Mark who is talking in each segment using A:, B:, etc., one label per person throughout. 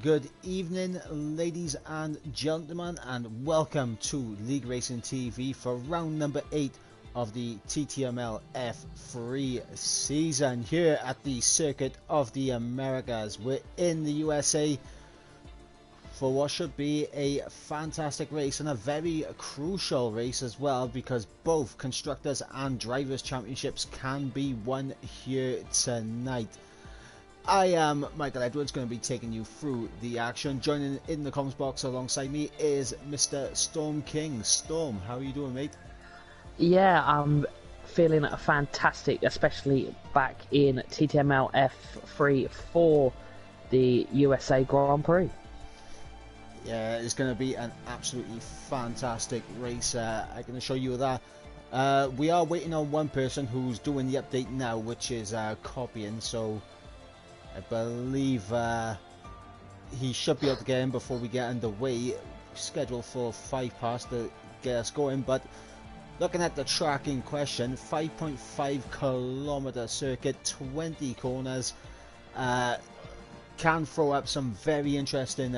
A: Good evening, ladies and gentlemen, and welcome to League Racing TV for round number 8 of the TTML F3 season here at the Circuit of the Americas. We're in the USA for what should be a fantastic race and a very crucial race as well, because both Constructors and Drivers Championships can be won here tonight. I am Michael Edwards, going to be taking you through the action. Joining in the comms box alongside me is Mr. Storm King. Storm, how are you doing, mate?
B: Yeah, I'm feeling fantastic, especially back in TTML F3 for the USA Grand Prix.
A: Yeah, it's going to be an absolutely fantastic race. I can assure you of that. We are waiting on one person who's doing the update now, which is copying, so I believe he should be able to get in before we get underway. Scheduled for 5 past to get us going, but looking at the track in question, 5.5 kilometer circuit, 20 corners, can throw up some very interesting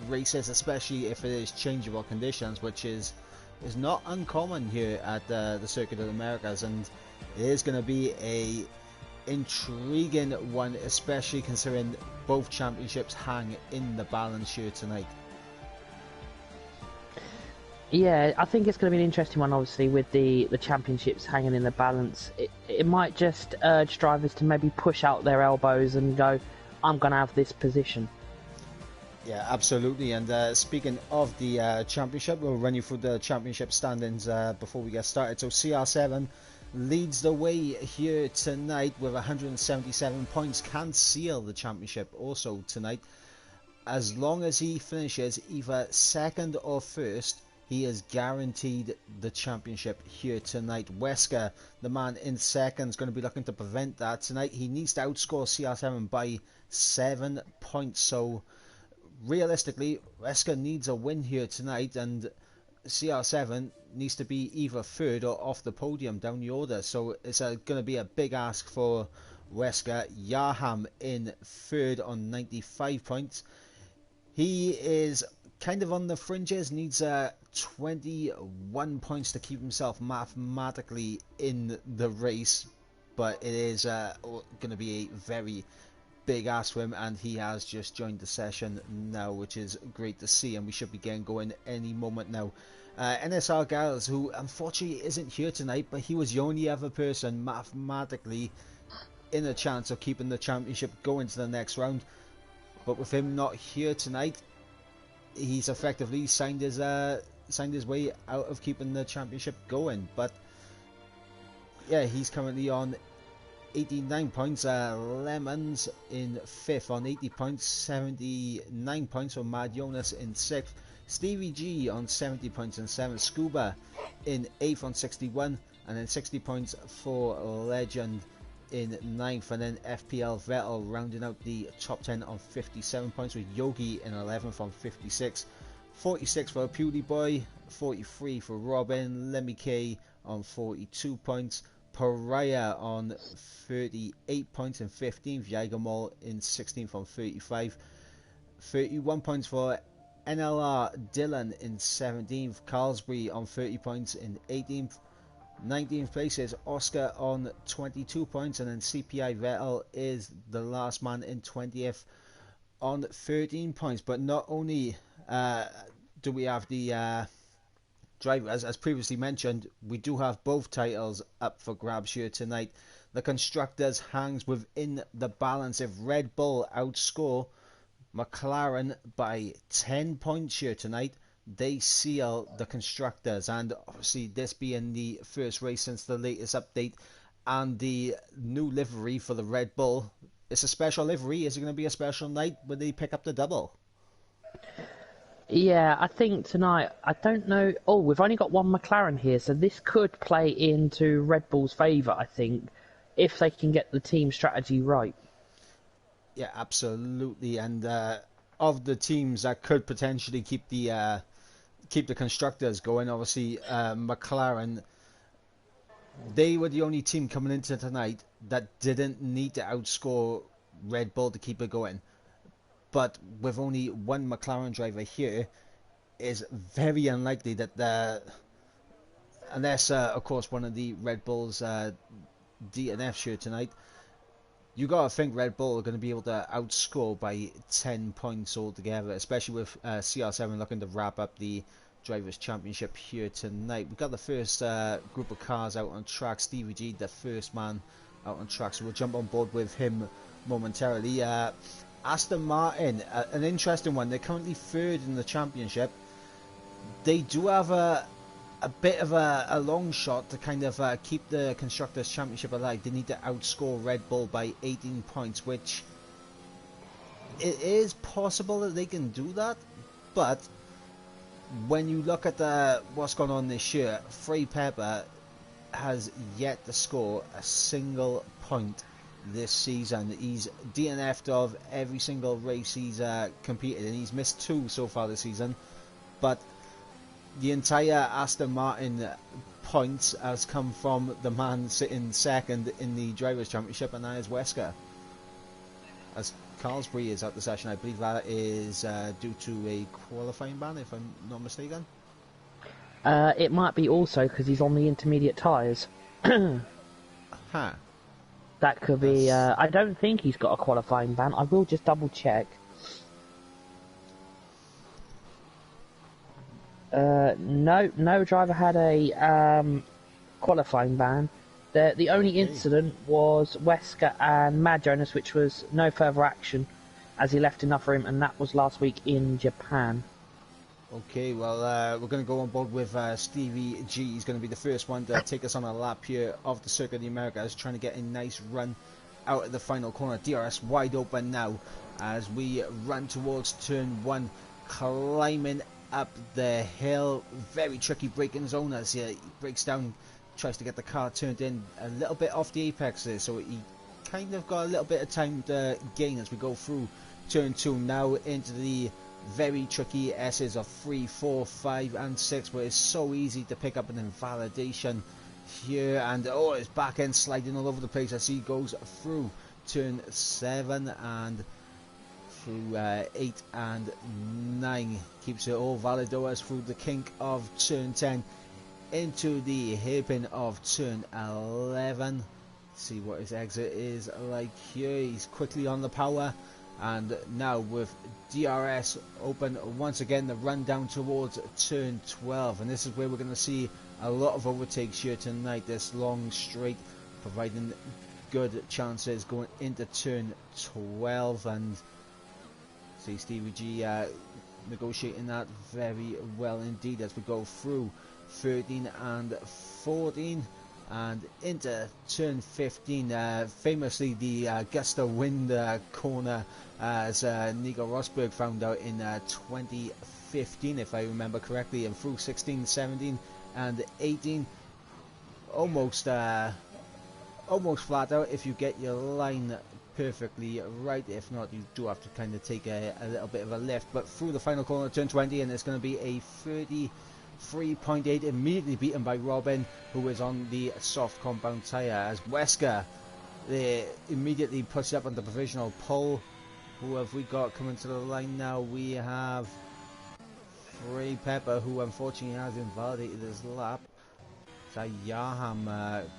A: races, especially if it is changeable conditions, which is not uncommon here at the Circuit of the Americas, and it is going to be a intriguing one, especially considering both championships hang in the balance here tonight.
B: Yeah, I think it's going to be an interesting one, obviously, with the championships hanging in the balance. It might just urge drivers to maybe push out their elbows and go, I'm going to have this position.
A: Yeah, absolutely. And speaking of the championship, we'll run you through the championship standings before we get started. So CR7 leads the way here tonight with 177 points, can seal the championship also tonight. As long as he finishes either second or first, he is guaranteed the championship here tonight. Wesker, the man in second, is going to be looking to prevent that tonight. He needs to outscore CR7 by 7 points. So realistically, Wesker needs a win here tonight, and CR7 needs to be either third or off the podium down the order. So it's going to be a big ask for Wesker. Yaham in third on 95 points. He is kind of on the fringes, needs 21 points to keep himself mathematically in the race, but it is going to be a very big ask for him, and he has just joined the session now, which is great to see, and we should be getting going any moment now. NSR Giles, who unfortunately isn't here tonight, but he was the only other person mathematically in a chance of keeping the championship going to the next round, but with him not here tonight, he's effectively signed his way out of keeping the championship going. But yeah, he's currently on 89 points. Lemons in 5th on 80 points, 79 points for Mad Jonas in 6th. Stevie G on 70 points in 7th. Scuba in 8th on 61, and then 60 points for Legend in 9th, and then FPL Vettel rounding out the top 10 on 57 points, with Yogi in 11th on 56. 46 for Pewdie Boy, 43 for Robin, Lemmy K on 42 points, Pariah on 38 points in 15th, Jagermall in 16th on 35, 31 points for NLR Dylan in 17th, Carlsbury on 30 points in 18th, 19th place is Oscar on 22 points, and then CPI Vettel is the last man in 20th on 13 points. But not only do we have the drivers, as previously mentioned, we do have both titles up for grabs here tonight. The Constructors hangs within the balance if Red Bull outscore McLaren by 10 points here tonight. They seal the Constructors, and obviously this being the first race since the latest update and the new livery for the Red Bull, it's a special livery. Is it going to be a special night when they pick up the double?
B: Yeah, I think tonight, I don't know. Oh, we've only got one McLaren here, so this could play into Red Bull's favour, I think, if they can get the team strategy right.
A: Yeah, absolutely. And of the teams that could potentially keep the Constructors going, obviously McLaren, they were the only team coming into tonight that didn't need to outscore Red Bull to keep it going. but with only one McLaren driver here, is very unlikely that unless of course one of the Red Bulls DNFs here tonight, you gotta think Red Bull are going to be able to outscore by 10 points altogether, especially with CR7 looking to wrap up the Drivers' Championship here tonight. We've got the first group of cars out on track. Stevie G, the first man out on track, so we'll jump on board with him momentarily. Aston Martin, an interesting one. They're currently third in the championship. They do have a bit of a long shot to kind of keep the Constructors' Championship alive. They need to outscore Red Bull by 18 points, which it is possible that they can do that, but when you look at what's gone on this year, Frey Pepper has yet to score a single point this season. He's DNF'd of every single race he's competed in. He's missed 2 so far this season, but the entire Aston Martin points has come from the man sitting second in the Drivers' Championship, and that is Wesker. As Carlsbury is out the session, I believe that is due to a qualifying ban, if I'm not mistaken.
B: It might be also because he's on the intermediate tyres.
A: Huh.
B: That could be... I don't think he's got a qualifying ban. I will just double check. No driver had a qualifying ban. The only incident was Wesker and Mad Jonas, which was no further action as he left enough for him, and that was last week in Japan.
A: Okay, well, we're going to go on board with Stevie G. He's going to be the first one to take us on a lap here of the Circuit of the Americas, trying to get a nice run out of the final corner. DRS wide open now as we run towards turn 1, climbing up the hill. Very tricky braking zone as he breaks down, tries to get the car turned in a little bit off the apex there, so he kind of got a little bit of time to gain as we go through turn 2 now into the very tricky S's of 3, 4, 5 and 6, where it's so easy to pick up an invalidation here, and oh, his back end sliding all over the place as he goes through turn 7 and through 8 and 9, keeps it all valid though as through the kink of turn 10 into the hairpin of turn 11. See what his exit is like here. He's quickly on the power, and now with DRS open once again, the run down towards turn 12, and this is where we're going to see a lot of overtakes here tonight. This long straight providing good chances going into turn 12, and see Stevie G negotiating that very well indeed as we go through 13 and 14 and into turn 15, famously the gust of wind corner, as Nico Rosberg found out in 2015 if I remember correctly, and through 16, 17 and 18, almost flat out if you get your line perfectly right. If not, you do have to kind of take a little bit of a lift, but through the final corner turn 20, and it's going to be a 33.8, immediately beaten by Robin, who is on the soft compound tyre, as Wesker immediately puts up on the provisional pole. Who have we got coming to the line now? We have Frey Pepper, who unfortunately has invalidated his lap. Yaham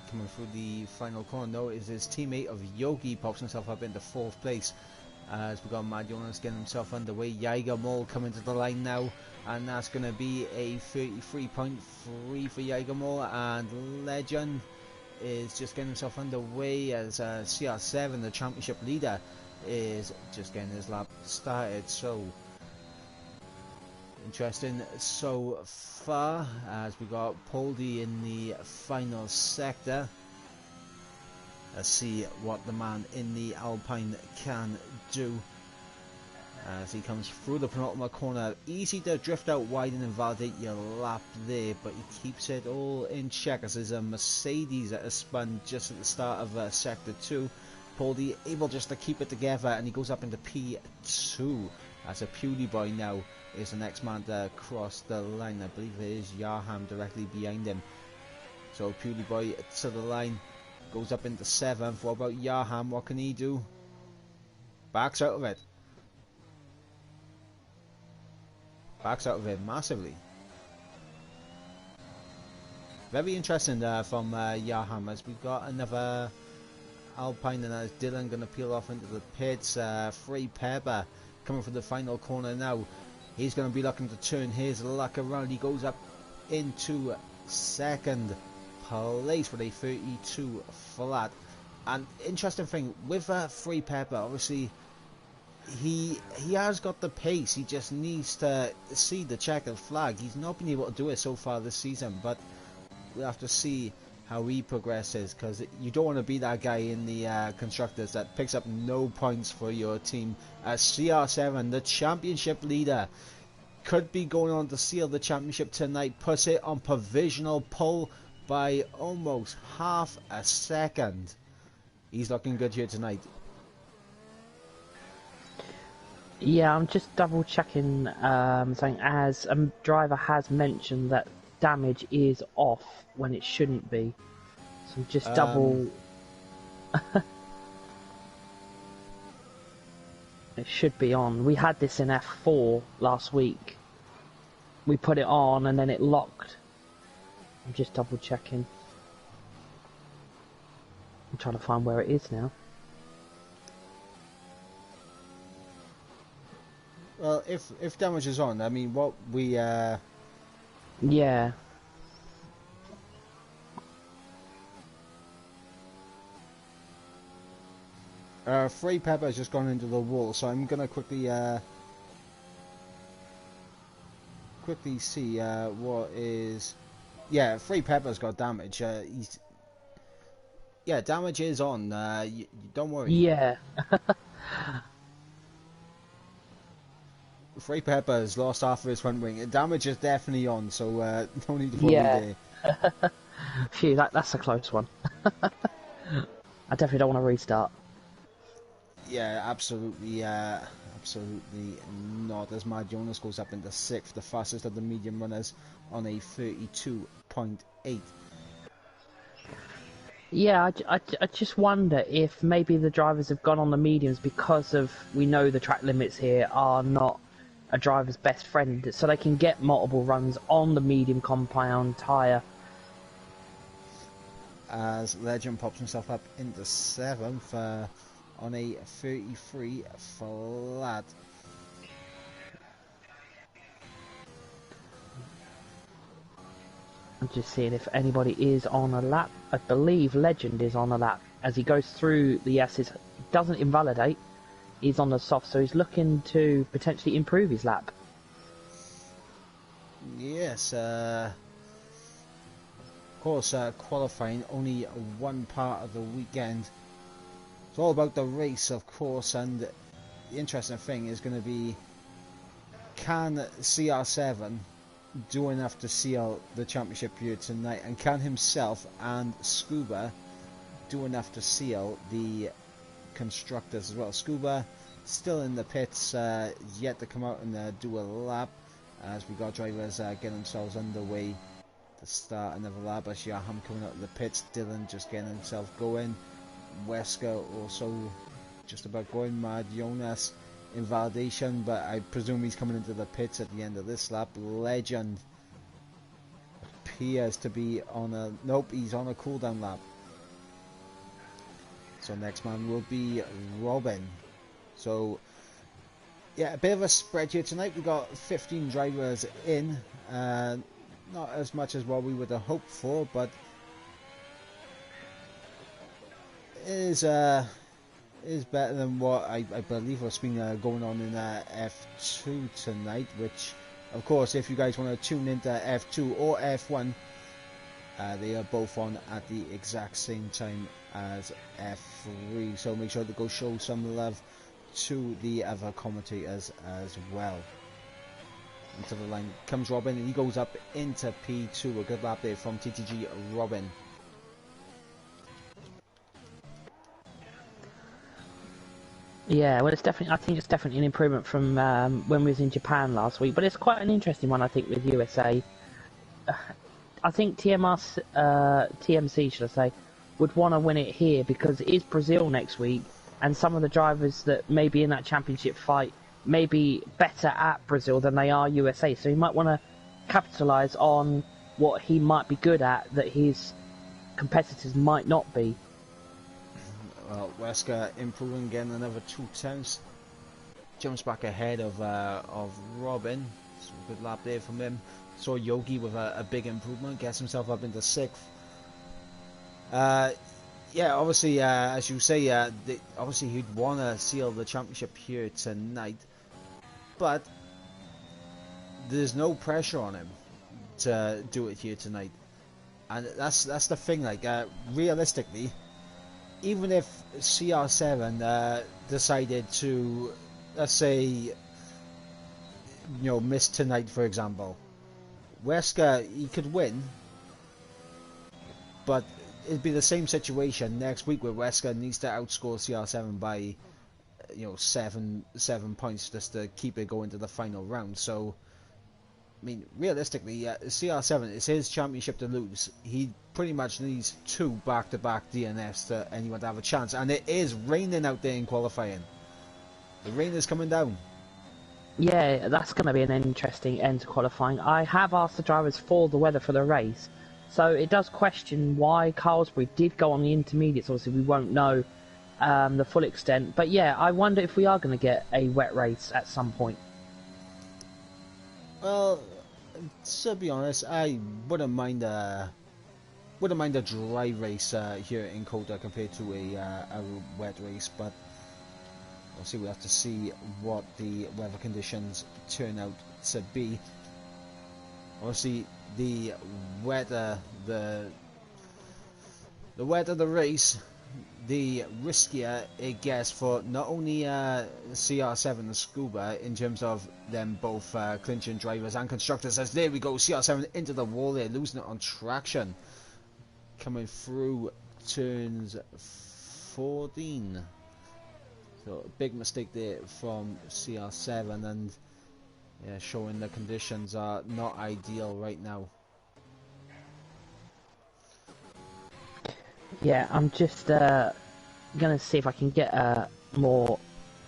A: coming through the final corner. No, is his teammate of Yogi pops himself up into 4th place. As we got Mad Jonas getting himself underway. Jaeger Mole coming to the line now, and that's going to be a 33.3 for Jaeger Mole, and Legend is just getting himself underway as CR7, the championship leader, is just getting his lap started. So interesting so far as we got Poldy in the final sector. Let's see what the man in the Alpine can do as he comes through the penultimate corner. Easy to drift out wide and invalidate your lap there, but he keeps it all in check as there's a Mercedes that has spun just at the start of sector 2. Poldy able just to keep it together, and he goes up into P2 as a Pewdie Boy now is the next man to cross the line. I believe it is Yaham directly behind him. So Pewdie Boy to the line, goes up into 7th. What about Yaham? What can he do? Backs out of it. backs out of it massively. Very interesting from Yaham, as we've got another Alpine, and as Dylan going to peel off into the pits. Free Pepper coming from the final corner now. He's going to be looking to turn his luck around. He goes up into second place with a 32 flat. And interesting thing with Free Pepper, obviously he has got the pace. He just needs to see the checkered flag. He's not been able to do it so far this season, but we'll have to see how he progresses, because you don't want to be that guy in the constructors that picks up no points for your team. CR7, the championship leader, could be going on to seal the championship tonight. Puts it on provisional pole by almost half a second. He's looking good here tonight.
B: Yeah, I'm just double checking something, as a driver has mentioned that damage is off when it shouldn't be. So just double... It should be on. We had this in F4 last week. We put it on and then it locked. I'm just double checking. I'm trying to find where it is now.
A: Well, if damage is on, I mean, what we...
B: Yeah.
A: Free Pepper has just gone into the wall, so I'm gonna quickly see what is. Yeah, Free Pepper's got damage. Yeah, damage is on. Don't worry.
B: Yeah.
A: Free Pepper's lost half of his front wing. Damage is definitely on, so no need to worry there.
B: Phew, that's a close one. I definitely don't want to restart.
A: Yeah, absolutely, absolutely not. As Mad Jonas goes up into 6th, the fastest of the medium runners on a 32.8.
B: Yeah, I just wonder if maybe the drivers have gone on the mediums because of, we know the track limits here are not a driver's best friend, so they can get multiple runs on the medium compound tyre.
A: As Legend pops himself up into 7th on a 33 flat.
B: I'm just seeing if anybody is on a lap. I believe Legend is on a lap as he goes through the S's. Doesn't invalidate. He's on the soft, so he's looking to potentially improve his lap.
A: Yes, of course, qualifying only one part of the weekend. It's all about the race, of course, and the interesting thing is going to be, can CR7 do enough to seal the championship here tonight, and can himself and Scuba do enough to seal the constructors as well. Scuba still in the pits, yet to come out and do a lap, as we got drivers getting themselves underway to start another lap. As Yaham coming out of the pits, Dylan just getting himself going, Wesker also just about going, Mad Jonas in validation, but I presume he's coming into the pits at the end of this lap. Legend appears to be on a... Nope, he's on a cooldown lap. So next man will be Robin. So yeah, a bit of a spread here tonight. We've got 15 drivers in. Not as much as what we would have hoped for, but is better than what I believe what's been going on in F2 tonight, which of course if you guys want to tune into F2 or F1, they are both on at the exact same time as F3, so make sure to go show some love to the other commentators as well. Into the line comes Robin, and he goes up into P2. A good lap there from TTG Robin.
B: Yeah, well, it's definitely. I think it's definitely an improvement from when we was in Japan last week. But it's quite an interesting one, I think, with USA. I think TMC, should I say, would want to win it here because it is Brazil next week, and some of the drivers that may be in that championship fight maybe better at Brazil than they are USA. So he might want to capitalise on what he might be good at that his competitors might not be.
A: Well, Wesker improving again, another 2 tenths. Jumps back ahead of Robin. So good lap there from him. Saw Yogi with a big improvement, gets himself up into 6th. Yeah, obviously, as you say, obviously he'd want to seal the championship here tonight, but there's no pressure on him to do it here tonight, and that's the thing. Like, realistically, even if CR7 decided to, let's say, miss tonight, for example, Wesker, he could win, but it'd be the same situation next week where Wesker needs to outscore CR7 by, 7 points just to keep it going to the final round. So, I mean, realistically, CR7 is his championship to lose. He pretty much needs 2 back-to-back DNFs to anyone to have a chance, and it is raining out there in qualifying. The rain is coming down.
B: Yeah, that's going to be an interesting end to qualifying. I have asked the drivers for the weather for the race, so it does question why Carlsbury did go on the intermediates. Obviously, we won't know the full extent, but yeah, I wonder if we are going to get a wet race at some point.
A: Well, to be honest, I wouldn't mind a dry race here in Kota compared to a wet race, but obviously we have to see what the weather conditions turn out to be. Obviously, the wetter the race, the riskier it gets for not only CR7 and Scuba in terms of them both clinching drivers and constructors. As there we go, CR7 into the wall there, losing it on traction, coming through turns 14. So a big mistake there from CR7, and yeah, showing the conditions are not ideal right now.
B: Yeah, I'm just gonna see if I can get a more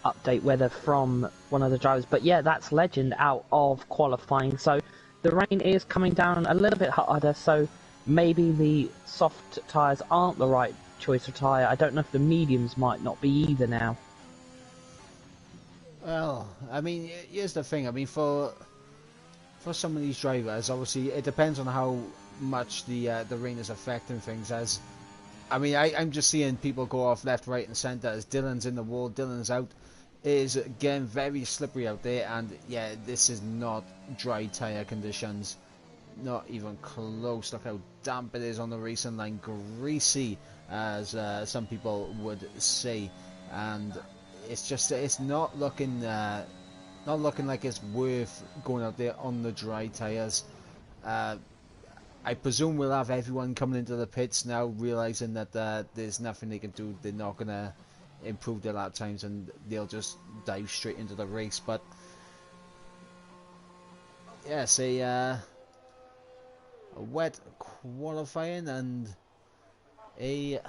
B: update weather from one of the drivers. But yeah, that's Legend out of qualifying. So the rain is coming down a little bit harder. So maybe the soft tyres aren't the right choice of tyre. I don't know if the mediums might not be either now.
A: Well, I mean, here's the thing. I mean, for some of these drivers, obviously it depends on how much the rain is affecting things. As I mean, I'm just seeing people go off left, right, and centre. As Dylan's in the wall, Dylan's out. It is getting very slippery out there, and yeah, this is not dry tyre conditions. Not even close. Look how damp it is on the racing line. Greasy, as some people would say, and it's not looking like it's worth going out there on the dry tyres. I presume we'll have everyone coming into the pits now, realising that there's nothing they can do. They're not going to improve their lap times, and they'll just dive straight into the race. But yes, a wet qualifying and a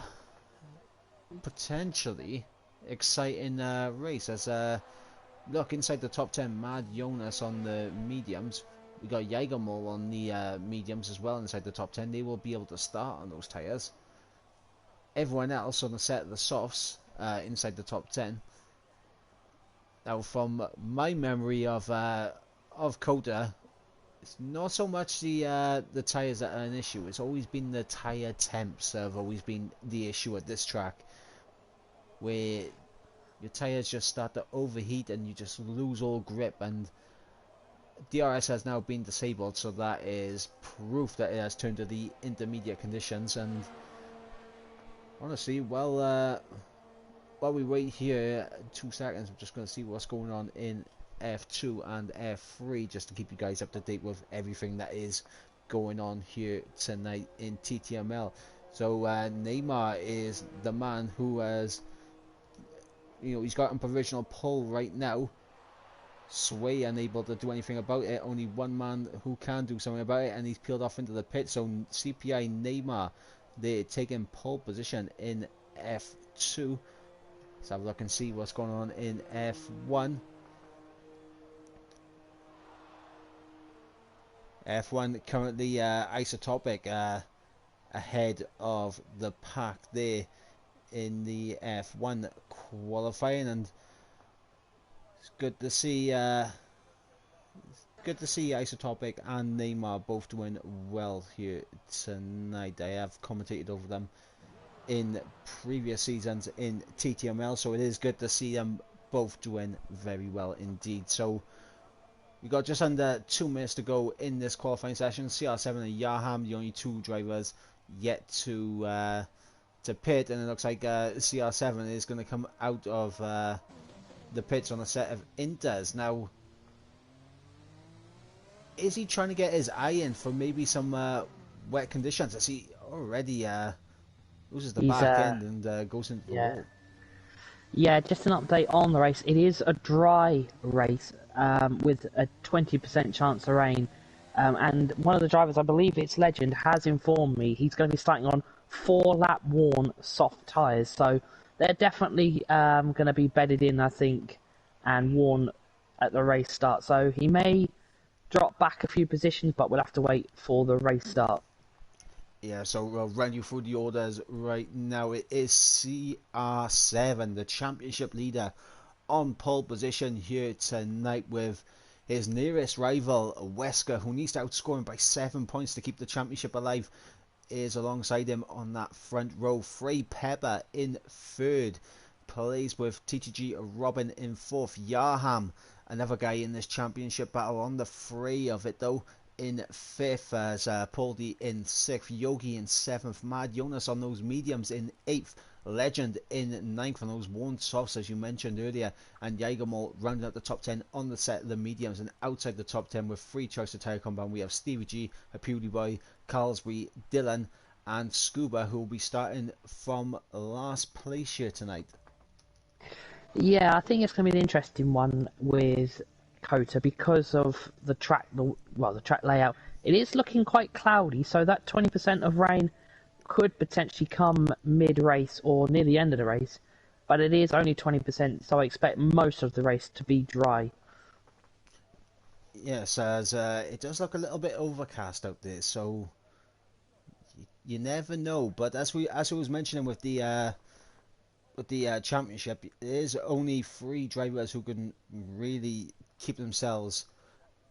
A: potentially exciting race. As look inside the top 10, Mad Jonas on the mediums. We got Jagermol on the mediums as well inside the top 10. They will be able to start on those tyres. Everyone else on the set of the softs inside the top 10. Now, from my memory of Kota, it's not so much the tyres that are an issue. It's always been the tyre temps that have always been the issue at this track, where your tyres just start to overheat and you just lose all grip. And DRS has now been disabled, so that is proof that it has turned to the intermediate conditions. And honestly, while we wait here 2 seconds, I'm just going to see what's going on in F2 and F3, just to keep you guys up to date with everything that is going on here tonight in TTML. So Neymar is the man who has, he's got a provisional pole right now. Sway unable to do anything about it. Only one man who can do something about it, and he's peeled off into the pit. So CPI Neymar, they're taking pole position in F2. Let's have a look and see what's going on in F1. F1 currently isotopic ahead of the pack there in the F1 qualifying, and it's good to see Isotopic and Neymar both doing well here tonight. I have commentated over them in previous seasons in TTML, so it is good to see them both doing very well indeed. So we got just under 2 minutes to go in this qualifying session. CR7 and Yaham, the only two drivers yet to pit, and it looks like CR7 is going to come out of the pits on a set of inters. Now, is he trying to get his eye in for maybe some wet conditions? As he already loses the back end and goes into the wall.
B: Yeah, just an update on the race. It is a dry race with a 20% chance of rain. And one of the drivers, I believe it's Legend, has informed me he's going to be starting on 4-lap worn soft tyres. So they're definitely going to be bedded in, I think, and worn at the race start. So he may drop back a few positions, but we'll have to wait for the race start.
A: Yeah, so we'll run you through the orders right now. It is CR7, the championship leader, on pole position here tonight, with his nearest rival, Wesker, who needs to outscore him by 7 points to keep the championship alive, is alongside him on that front row. Frey Pepper in third, plays with TTG Robin in fourth. Yaham, another guy in this championship battle, on the fray of it though, in fifth, as Poldy in sixth, Yogi in seventh, Mad Jonas on those mediums in eighth, Legend in ninth on those worn softs as you mentioned earlier, and Jagermol rounding out the top 10 on the set of the mediums. And outside the top 10 with free choice of tyre compound, we have Stevie G, a Pewdie Boy, Carlsbury, Dylan and Scuba, who will be starting from last place here tonight.
B: Yeah, I think it's going to be an interesting one with Kota because of the track, the track layout. It is looking quite cloudy, so that 20% of rain could potentially come mid-race or near the end of the race, but it is only 20%, so I expect most of the race to be dry.
A: Yes, as it does look a little bit overcast out there, so you never know. But as I was mentioning with the championship, there's only 3 drivers who can really keep themselves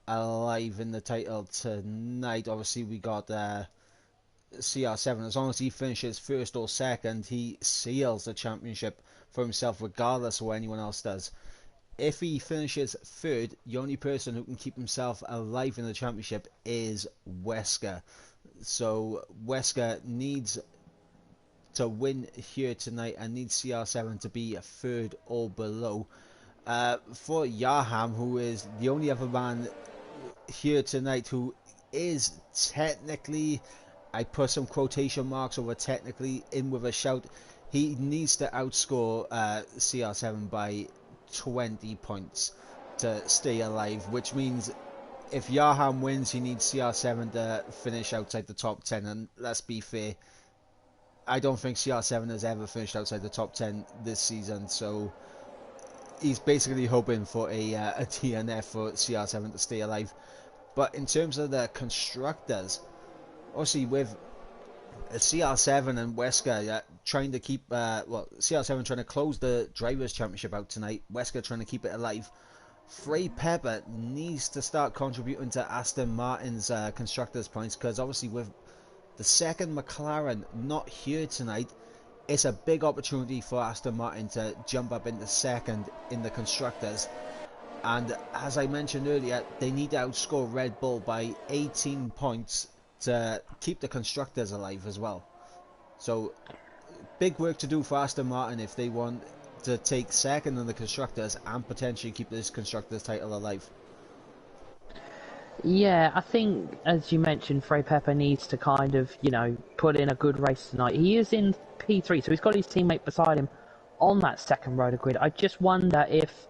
A: alive in the title tonight. Obviously, we got CR7. As long as he finishes first or second, he seals the championship for himself, regardless of what anyone else does. If he finishes third, the only person who can keep himself alive in the championship is Wesker. So Wesker needs to win here tonight and needs CR7 to be a third or below. For Yaham, who is the only other man here tonight who is technically, I put some quotation marks over technically, in with a shout, he needs to outscore CR7 by 20 points to stay alive, which means if Yaham wins, he needs CR7 to finish outside the top 10, and let's be fair, I don't think CR7 has ever finished outside the top 10 this season, so he's basically hoping for a DNF for CR7 to stay alive. But in terms of the constructors, obviously with CR7 and Wesker trying to keep, CR7 trying to close the Drivers' Championship out tonight, Wesker trying to keep it alive. Frey Pepper needs to start contributing to Aston Martin's constructors' points, because obviously with the second McLaren not here tonight, it's a big opportunity for Aston Martin to jump up into second in the constructors. And as I mentioned earlier, they need to outscore Red Bull by 18 points to keep the constructors alive as well. So big work to do for Aston Martin if they want to take second in the constructors and potentially keep this constructors title alive.
B: Yeah, I think, as you mentioned, Frey Pepper needs to kind of, put in a good race tonight. He is in P3, so he's got his teammate beside him on that second rotor grid. I just wonder if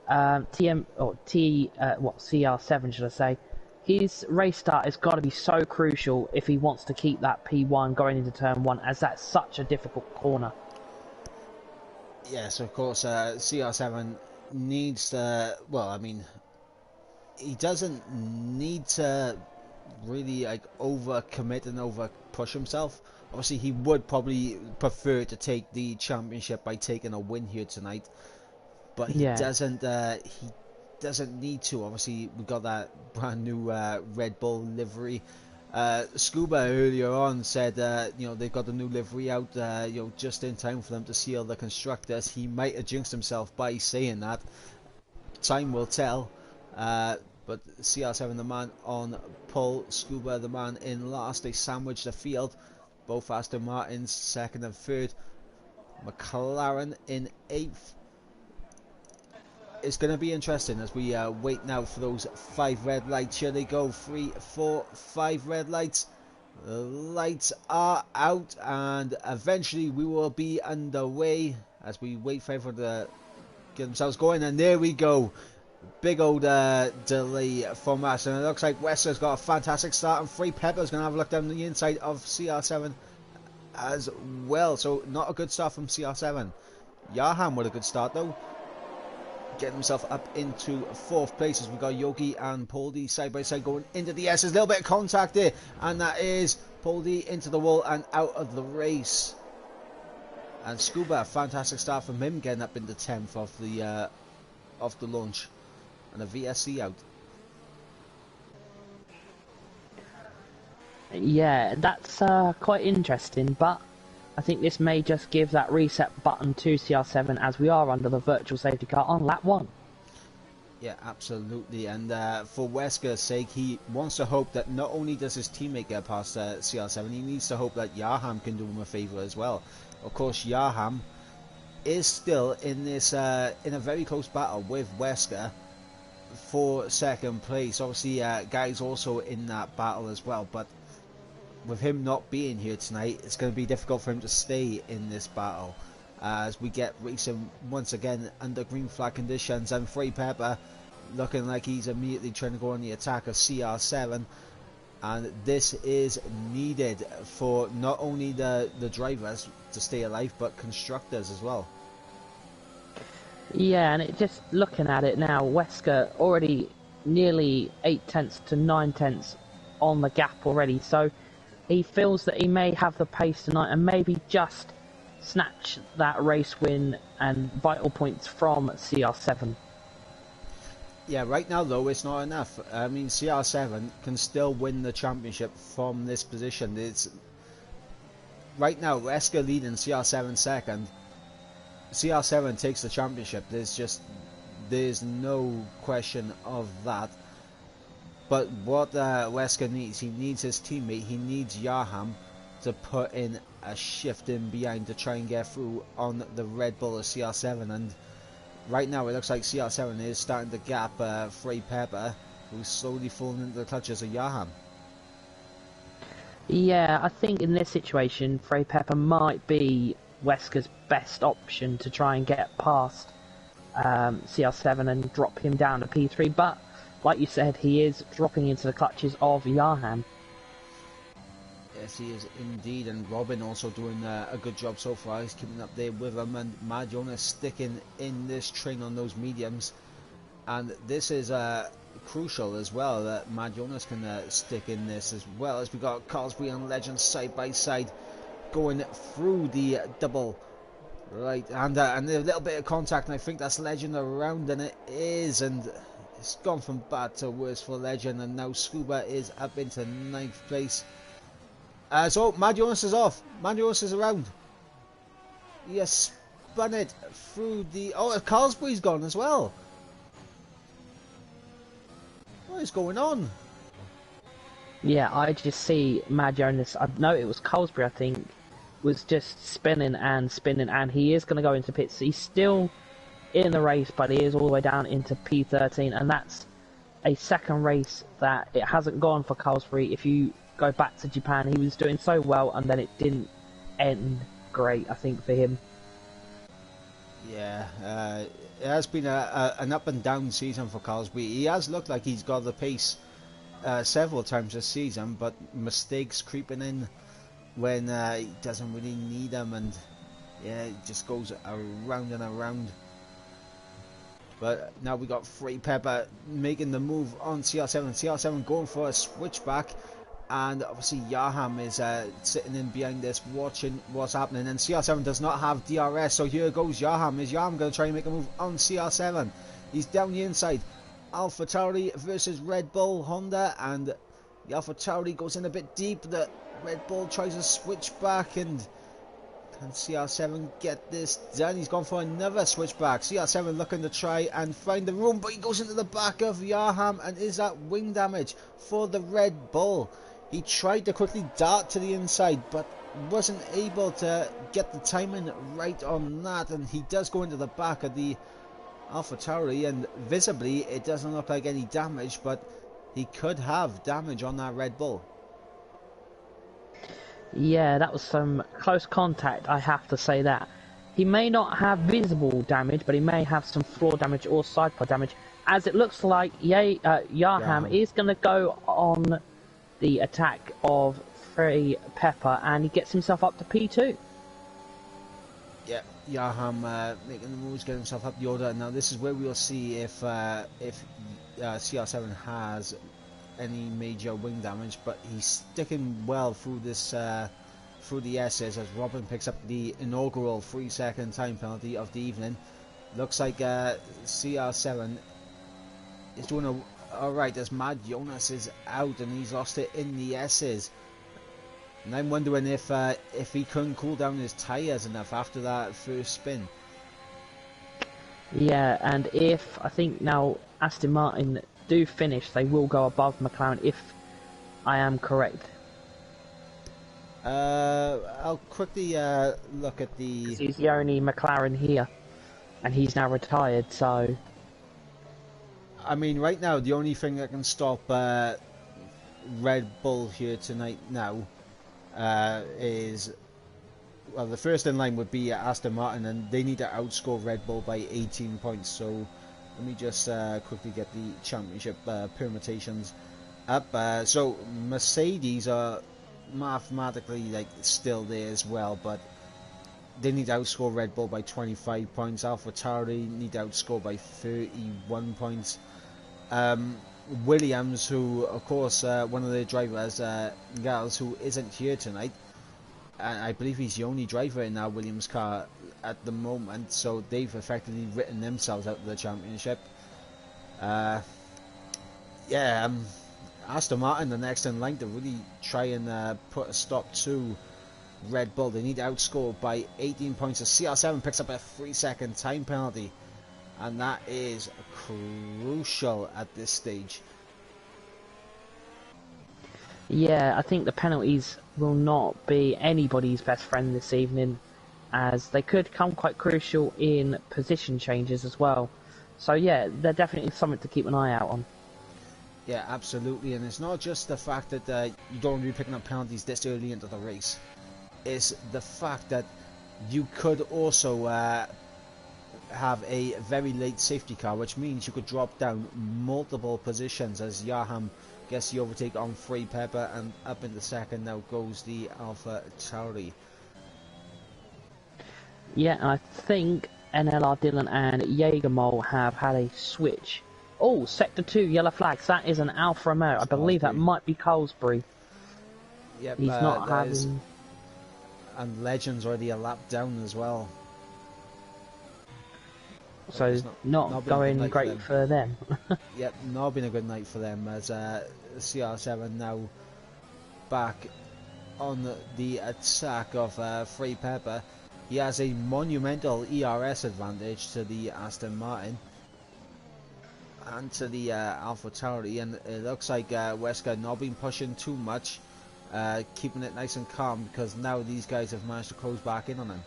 B: CR7, should I say, his race start has got to be so crucial if he wants to keep that P1 going into turn 1, as that's such a difficult corner.
A: Yes, of course, CR7 needs to, he doesn't need to really like over commit and over push himself. Obviously, he would probably prefer to take the championship by taking a win here tonight, but he
B: Yeah.
A: doesn't. He doesn't need to. Obviously, we got that brand new Red Bull livery. Scuba earlier on said, they've got the new livery out, just in time for them to seal the constructors. He might have jinxed himself by saying that. Time will tell. But CR7 the man on pole, Scuba the man in last. They sandwich the field. Both Aston Martins second and third. McLaren in eighth. It's going to be interesting as we wait now for those 5 red lights. Here they go. 3, 4, 5 red lights. The lights are out, and eventually we will be underway as we wait for everyone to get themselves going. And there we go. Big old delay from us, and it looks like Wester's got a fantastic start, and Free Pepper's going to have a look down the inside of CR7 as well. So not a good start from CR7. Yaham with a good start though, getting himself up into 4th place as we got Yogi and Poldy side by side going into the S. There's a little bit of contact there, and that is Poldy into the wall and out of the race. And Scuba, a fantastic start from him, getting up into 10th of the launch. And a VSC out.
B: Yeah, that's quite interesting, but I think this may just give that reset button to CR7 as we are under the virtual safety car on lap 1.
A: Yeah, absolutely. And for Wesker's sake, he wants to hope that not only does his teammate get past CR7, he needs to hope that Yaham can do him a favour as well. Of course, Yaham is still in this in a very close battle with Wesker for 2nd place. Obviously, Guy's also in that battle as well, but with him not being here tonight, it's going to be difficult for him to stay in this battle as we get racing once again under green flag conditions. And Free Pepper looking like he's immediately trying to go on the attack of CR7, and this is needed for not only the drivers to stay alive, but constructors as well.
B: Yeah, and it just looking at it now, Wesker already nearly 8 tenths to 9 tenths on the gap already, so he feels that he may have the pace tonight and maybe just snatch that race win and vital points from CR7.
A: Yeah, right now though it's not enough. I mean, CR7 can still win the championship from this position. It's right now Wesker leading, CR7 second. CR7 takes the championship. There's no question of that. But what Wesker needs, he needs his teammate, he needs Yaham to put in a shift in behind to try and get through on the Red Bull of CR7. And right now it looks like CR7 is starting to gap Frey Pepper, who's slowly falling into the clutches of Yaham.
B: Yeah, I think in this situation, Frey Pepper might be Wesker's best option to try and get past CR7 and drop him down to P3, but like you said, he is dropping into the clutches of Yaham.
A: Yes, he is indeed, and Robin also doing a good job so far. He's keeping up there with him, and Mad Jonas sticking in this train on those mediums. And this is crucial as well, that Mad Jonas can stick in this, as well as we got Carlsbury and Legend side by side going through the double. Right, and a little bit of contact, and I think that's Legend around, and it is, and it's gone from bad to worse for Legend, and now Scuba is up into 9th place. So Mad Jonas is off. Mad Jonas is around. He has spun it through the... Oh, Carlsbury's gone as well. What is going on?
B: Yeah, I just see Mad Jonas. I know it was Carlsbury, I think, was just spinning, and he is going to go into pits. He's still in the race, but he is all the way down into P13, and that's a second race that it hasn't gone for Carlsbury. If you go back to Japan, he was doing so well, and then it didn't end great, I think, for him.
A: Yeah, it has been an up and down season for Carlsbury. He has looked like he's got the pace several times this season, but mistakes creeping in when he doesn't really need them, and yeah, it just goes around and around. But now we got Free Pepper making the move on CR7. CR7 going for a switchback. And obviously Yaham is sitting in behind this watching what's happening. And CR7 does not have DRS. So here goes Yaham. Is Yaham going to try and make a move on CR7? He's down the inside. Alpha Tauri versus Red Bull Honda. And the Alpha Tauri goes in a bit deep. The Red Bull tries to switch back, and can CR7 get this done? He's gone for another switchback. CR7 looking to try and find the room, but he goes into the back of Yaham, and is that wing damage for the Red Bull? He tried to quickly dart to the inside, but wasn't able to get the timing right on that, and he does go into the back of the Alpha Tauri, and visibly it doesn't look like any damage, but he could have damage on that Red Bull.
B: Yeah, that was some close contact, I have to say that. He may not have visible damage, but he may have some floor damage or side pod damage, as it looks like Yaham is going to go on the attack of Free Pepper, and he gets himself up to P2.
A: Yeah, Yaham making the moves, getting himself up the order. Now this is where we'll see if CR7 has any major wing damage, but he's sticking well through this through the S's as Robin picks up the inaugural 3-second time penalty of the evening. Looks like CR7 is doing alright as Mad Jonas is out and he's lost it in the S's. And I'm wondering if he couldn't cool down his tyres enough after that first spin.
B: Yeah, and if I think now Aston Martin do finish, they will go above McLaren, if I am correct.
A: I'll quickly look at the...
B: 'Cause he's the only McLaren here, and he's now retired, so...
A: I mean, right now, the only thing that can stop Red Bull here tonight now is... Well, the first in line would be Aston Martin, and they need to outscore Red Bull by 18 points, so... Let me just quickly get the championship permutations up. So Mercedes are mathematically still there as well, but they need to outscore Red Bull by 25 points. Alpha Tauri need to outscore by 31 points. Williams, who of course one of the drivers, Gals, who isn't here tonight, and I believe he's the only driver in our Williams car at the moment, so they've effectively written themselves out of the championship. Aston Martin the next in line to really try and put a stop to Red Bull. They need to outscore by 18 points. So CR7 picks up a 3-second time penalty, and that is crucial at this stage.
B: Yeah, I think the penalties will not be anybody's best friend this evening, as they could come quite crucial in position changes as well. So yeah, they're definitely something to keep an eye out on.
A: Yeah, absolutely, and it's not just the fact that you don't want to be picking up penalties this early into the race. It's the fact that you could also have a very late safety car, which means you could drop down multiple positions as Yaham gets the overtake on Free Pepper, and up in the second now goes the Alpha Tauri.
B: Yeah, and I think NLR Dillon and Jägermol have had a switch. Oh, Sector 2, yellow flags. That is an Alfa Romeo. I believe that might be Colesbury.
A: Yep,
B: he's not having...
A: And Legends already a lap down as well.
B: So not going great for them.
A: Yep, not been a good night for them, as CR7 now back on the attack of Free Pepper. He has a monumental ERS advantage to the Aston Martin and to the Alpha Tauri, and it looks like Wesker not been pushing too much, keeping it nice and calm, because now these guys have managed to close back in on him.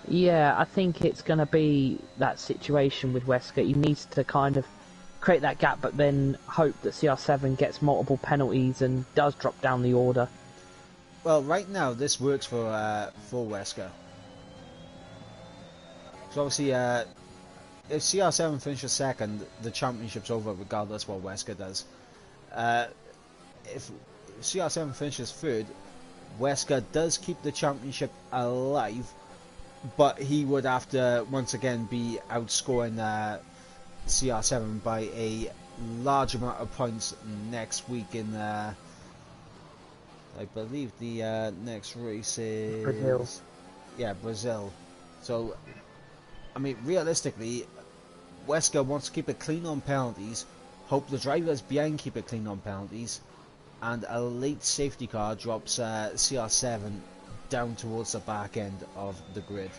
B: Yeah, I think it's going to be that situation with Wesker. He needs to kind of create that gap, but then hope that CR7 gets multiple penalties and does drop down the order.
A: Well, right now this works for Wesker. So obviously, if CR7 finishes second, the championship's over regardless what Wesker does. If CR7 finishes third, Wesker does keep the championship alive, but he would have to once again be outscoring CR7 by a large amount of points next week in I believe the next race is
B: Brazil.
A: Yeah, Brazil. So I mean, realistically, Wesker wants to keep it clean on penalties, hope the drivers behind keep it clean on penalties, and a late safety car drops CR7 down towards the back end of the grid.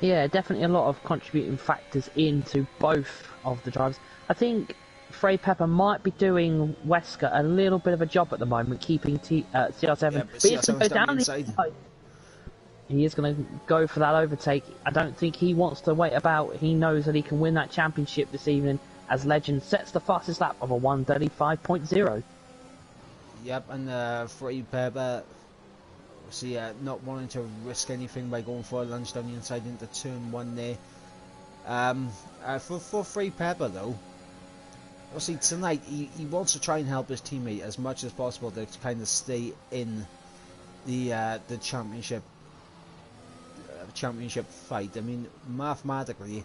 B: Yeah, definitely a lot of contributing factors into both of the drivers. I think Frey Pepper might be doing Wesker a little bit of a job at the moment, keeping CR7.
A: Yeah,
B: But he's going to go down the
A: inside.
B: inside. He is going to go for that overtake. I don't think he wants to wait about. He knows that he can win that championship this evening as Legend sets the fastest lap of a 1:35.0.
A: Yep, and Frey Pepper, see, not wanting to risk anything by going for a lunge down the inside into turn 1 there. For Frey Pepper though, obviously tonight he wants to try and help his teammate as much as possible to kind of stay in the championship fight. I mean, mathematically,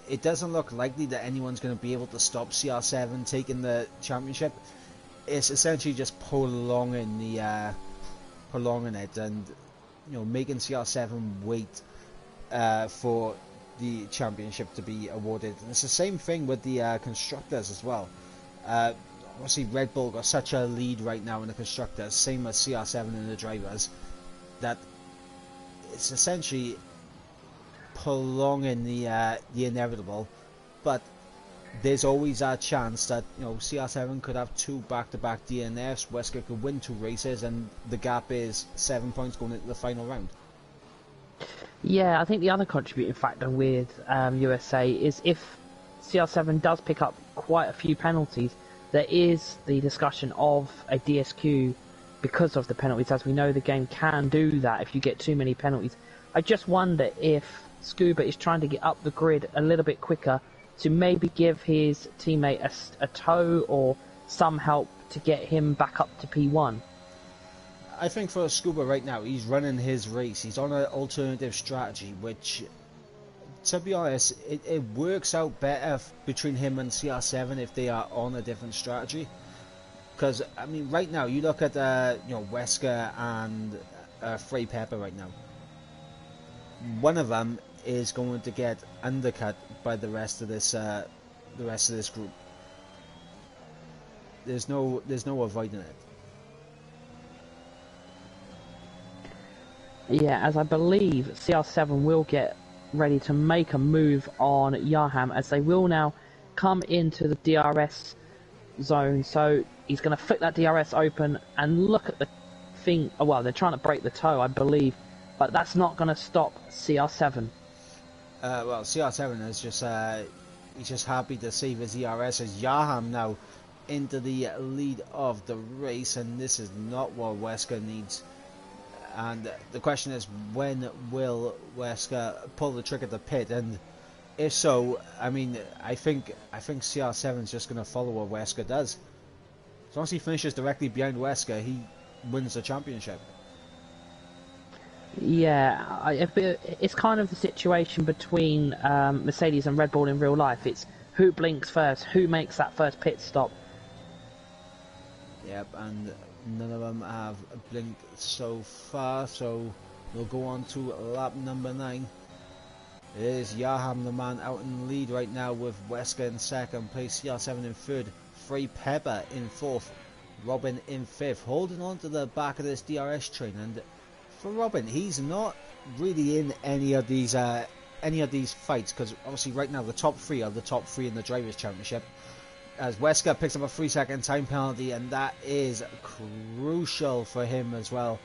A: it doesn't look likely that anyone's going to be able to stop CR7 taking the championship. It's essentially just prolonging it, and making CR7 wait for the championship to be awarded. And it's the same thing with the constructors as well. Obviously, Red Bull got such a lead right now in the constructors, same as CR7 in the drivers, that it's essentially prolonging the inevitable. But there's always a chance that CR7 could have 2 back-to-back DNFs, Wesker could win 2 races, and the gap is 7 points going into the final round.
B: Yeah, I think the other contributing factor with USA is if CR7 does pick up quite a few penalties, there is the discussion of a DSQ because of the penalties. As we know, the game can do that if you get too many penalties. I just wonder if Scuba is trying to get up the grid a little bit quicker to maybe give his teammate a tow or some help to get him back up to P1.
A: I think for Scuba right now, he's running his race. He's on an alternative strategy, which, to be honest, it works out better between him and CR7 if they are on a different strategy. Because, I mean, right now, you look at Wesker and Frey Pepper right now. One of them is going to get undercut by the rest of this group. There's no avoiding it.
B: Yeah, as I believe CR7 will get ready to make a move on Yaham, as they will now come into the DRS zone. So he's going to flick that DRS open and look at the thing. Oh, well, they're trying to break the toe, I believe, but that's not going to stop CR7.
A: Well, CR7 is he's just happy to save his ERS as Yaham now into the lead of the race, and this is not what Wesker needs. And the question is, when will Wesker pull the trigger to pit? And if so, I mean, I think CR7 is just going to follow what Wesker does. As long as he finishes directly behind Wesker, he wins the championship.
B: Yeah, it's kind of the situation between Mercedes and Red Bull in real life. It's who blinks first, who makes that first pit stop.
A: Yep, and none of them have blinked so far, so we'll go on to lap number 9. It is Yaham, the man, out in the lead right now, with Wesker in second place, CR7 in third, Frey Pepper in fourth, Robin in fifth, holding on to the back of this DRS train. And for Robin, he's not really in any of these fights, because obviously right now the top 3 are the top 3 in the Drivers' Championship, as Wesker picks up a 3-second time penalty, and that is crucial for him as well.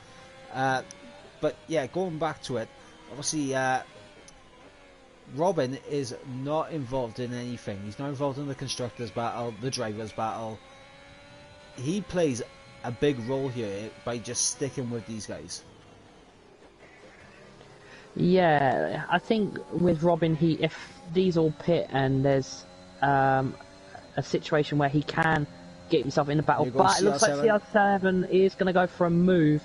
A: But yeah, going back to it, obviously Robin is not involved in anything. He's not involved in the constructors battle, the drivers battle. He plays a big role here by just sticking with these guys.
B: Yeah, I think with Robin, if these all pit and there's a situation where he can get himself in the battle, but it looks like CR7 is going to go for a move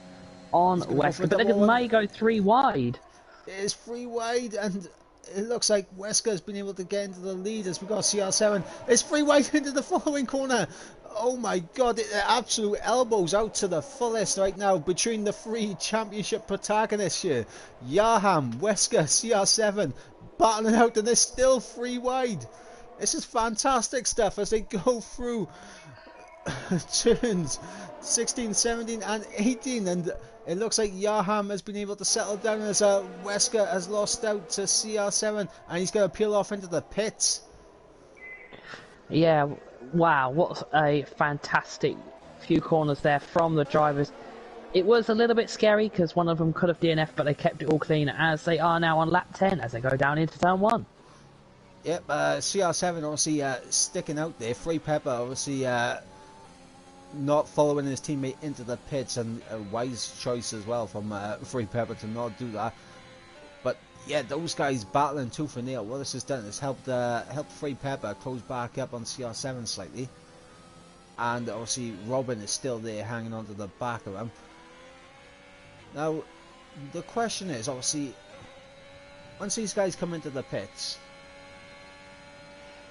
B: on Wesker, but they may go 3 wide.
A: It is 3 wide, and it looks like Wesker has been able to get into the lead as we got CR7. It's 3 wide into the following corner. Oh my god, absolute elbows out to the fullest right now between the 3 championship protagonists here. Yaham, Wesker, CR7 battling out, and they're still 3 wide. This is fantastic stuff as they go through turns 16, 17 and 18, and it looks like Yaham has been able to settle down as Wesker has lost out to CR7, and he's going to peel off into the pits.
B: Yeah, wow, what a fantastic few corners there from the drivers. It was a little bit scary because one of them could have DNF'd, but they kept it all clean as they are now on lap 10 as they go down into turn 1.
A: Yep, CR7 obviously sticking out there. Free Pepper obviously not following his teammate into the pits, and a wise choice as well from Free Pepper to not do that. But yeah, those guys battling tooth and nail. What this has done is helped Free Pepper close back up on CR7 slightly, and obviously Robin is still there hanging on to the back of him. Now the question is, obviously, once these guys come into the pits,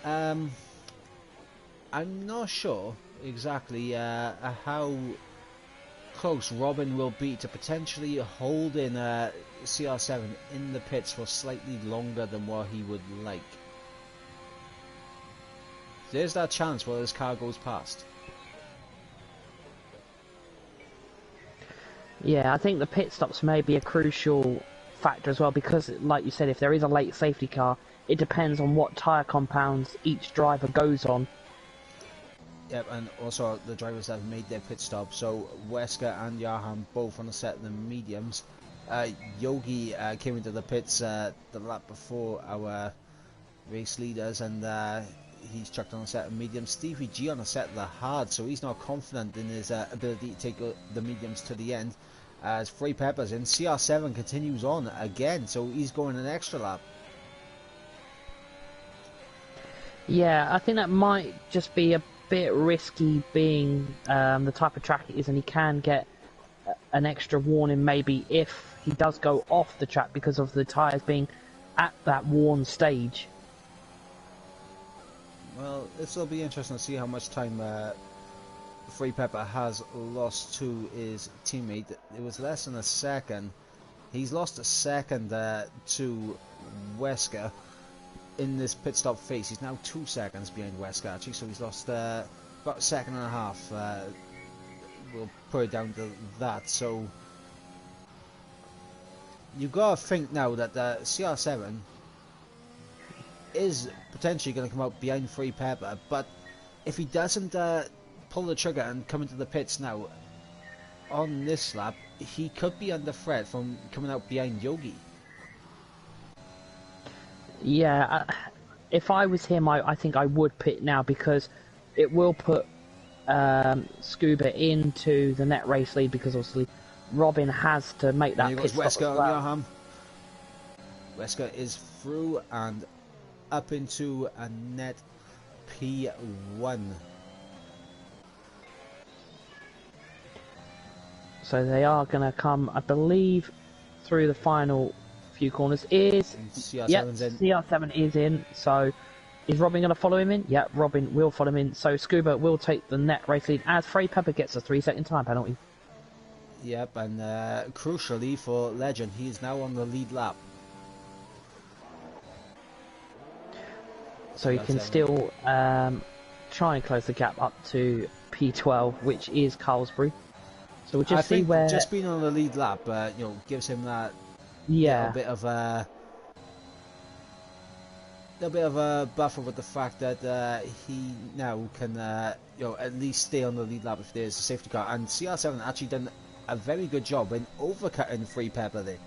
A: I'm not sure exactly how close Robin will be to potentially holding CR7 in the pits for slightly longer than what he would like. There's that chance where this car goes past.
B: Yeah, I think the pit stops may be a crucial factor as well, because like you said, if there is a late safety car, it depends on what tyre compounds each driver goes on.
A: Yep, and also the drivers that have made their pit stop. So Wesker and Yaham both on a set of the mediums. Yogi came into the pits the lap before our race leaders, and he's chucked on a set of mediums. Stevie G on a set of the hard, so he's not confident in his ability to take the mediums to the end. As Free Peppers in, CR7 continues on again, so he's going an extra lap.
B: Yeah, I think that might just be a bit risky, being the type of track it is, and he can get an extra warning maybe if he does go off the track because of the tyres being at that worn stage.
A: Well, this will be interesting to see how much time Free Pepper has lost to his teammate. It was less than a second. He's lost a second to Wesker in this pit stop phase. He's now 2 seconds behind Wesker actually, so he's lost about a second and a half. We'll put it down to that. So you've got to think now that CR7 is potentially going to come out behind Free Pepper, but if he doesn't pull the trigger and come into the pits now on this lap, he could be under threat from coming out behind Yogi.
B: Yeah, if I was him, I think I would pit now, because it will put Scuba into the net race lead, because obviously Robin has to make that pit stop as well.
A: Wesker is through and up into a net P1.
B: So they are going to come, I believe, through the final few corners. CR7's in. CR7 is in. So is Robin going to follow him in? Yeah, Robin will follow him in. So Scuba will take the net race lead as Frey Pepper gets a 3-second time penalty.
A: Yep, and crucially for Legend, he is now on the lead lap.
B: So he can still try and close the gap up to P12, which is Carlsbury. So we'll just see where
A: just being on the lead lap, gives him that little bit of a buffer with the fact that he now can at least stay on the lead lap if there's a safety car. And CR7 actually done a very good job in overcutting Free Pepper there.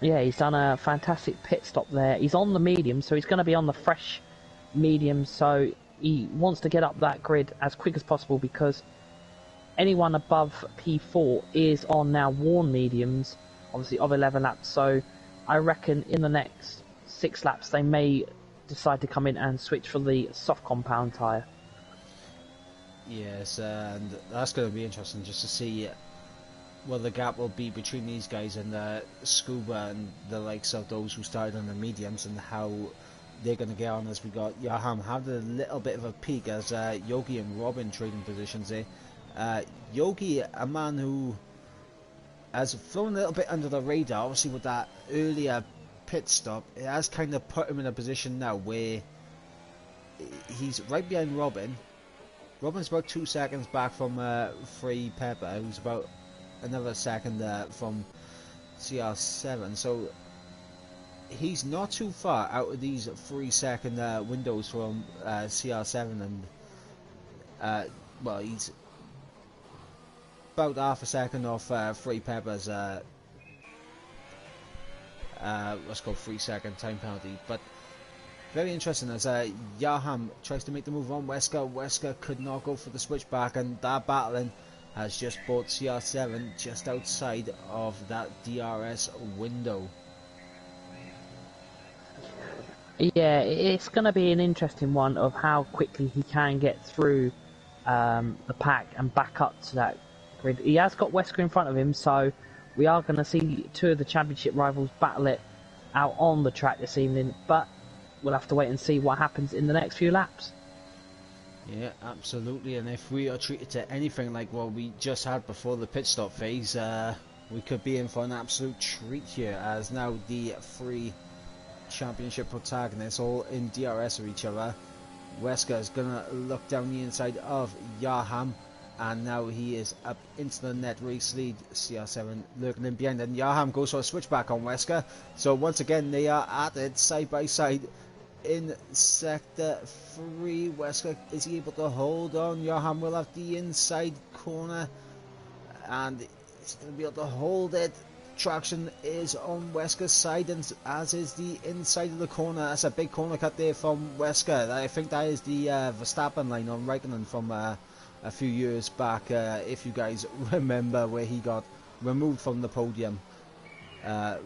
B: Yeah, he's done a fantastic pit stop there. He's on the medium, so he's going to be on the fresh medium, so he wants to get up that grid as quick as possible, because anyone above P4 is on now worn mediums, obviously of 11 laps, so I reckon in the next 6 laps they may decide to come in and switch for the soft compound tyre.
A: Yes, and that's going to be interesting just to see what the gap will be between these guys and Scuba and the likes of those who started on the mediums, and how they're going to get on. As we got Yaham had a little bit of a peek as Yogi and Robin trading positions there. Yogi, a man who has flown a little bit under the radar, obviously with that earlier pit stop, it has kind of put him in a position now where he's right behind Robin. Robin's about 2 seconds back from Free Pepper, who's about another second from CR7, so he's not too far out of these 3 second windows from CR7, and well, he's about half a second off Free Pepper's let's go 3 second time penalty. But very interesting as Yaham tries to make the move on Wesker. Wesker could not go for the switchback, and that battling has just brought CR7 just outside of that DRS window.
B: Yeah, it's going to be an interesting one of how quickly he can get through the pack and back up to that grid. He has got Wesker in front of him, so we are going to see two of the championship rivals battle it out on the track this evening, but we'll have to wait and see what happens in the next few laps.
A: Yeah, absolutely, and if we are treated to anything like what we just had before the pit stop phase, we could be in for an absolute treat here, as now the three championship protagonists all in DRS with each other. Wesker is going to look down the inside of Yaham, and now he is up into the net race lead. CR7 lurking in behind, and Yaham goes for a switchback on Wesker. So once again they are at it side by side in sector 3. Wesker, is he able to hold on? Yaham will have the inside corner, and he's going to be able to hold it. Traction is on Wesker's side, and as is the inside of the corner. That's a big corner cut there from Wesker. I think that is the Verstappen line on Raikkonen from a few years back, if you guys remember, where he got removed from the podium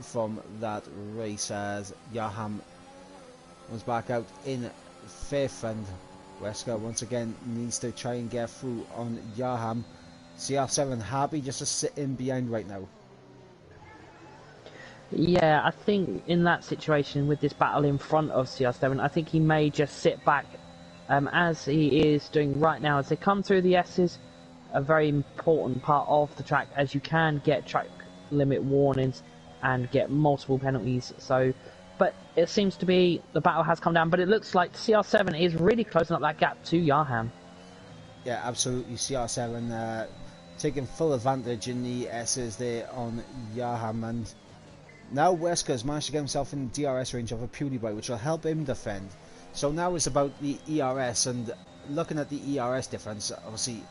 A: from that race, as Yaham was back out in 5th, and Wesker once again needs to try and get through on Yaham. CR7 happy just to sit in behind right now.
B: Yeah, I think in that situation with this battle in front of CR7, I think he may just sit back as he is doing right now as they come through the S's. A very important part of the track, as you can get track limit warnings and get multiple penalties. So, but it seems to be the battle has come down, but it looks like CR7 is really closing up that gap to Yaham.
A: Yeah, absolutely. CR7 taking full advantage in the S's there on Yaham, and now Wesker's managed to get himself in the DRS range of a PewDiePie, which will help him defend. So now it's about the ERS, and looking at the ERS difference, obviously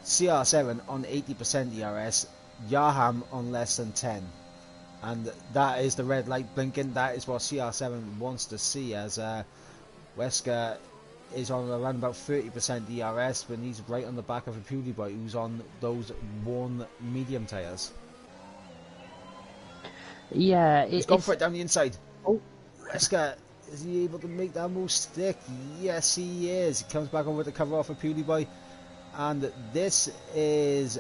A: CR7 on 80% ERS, Yaham on less than 10. And that is the red light blinking. That is what CR7 wants to see, as Wesker is on around about 30% ERS, but he's right on the back of a PewDiePie who's on those worn medium tyres.
B: Yeah,
A: he's gone for it down the inside.
B: Oh,
A: Wesker, is he able to make that move stick? Yes, he is. He comes back over to cover off a PewDiePie, and this is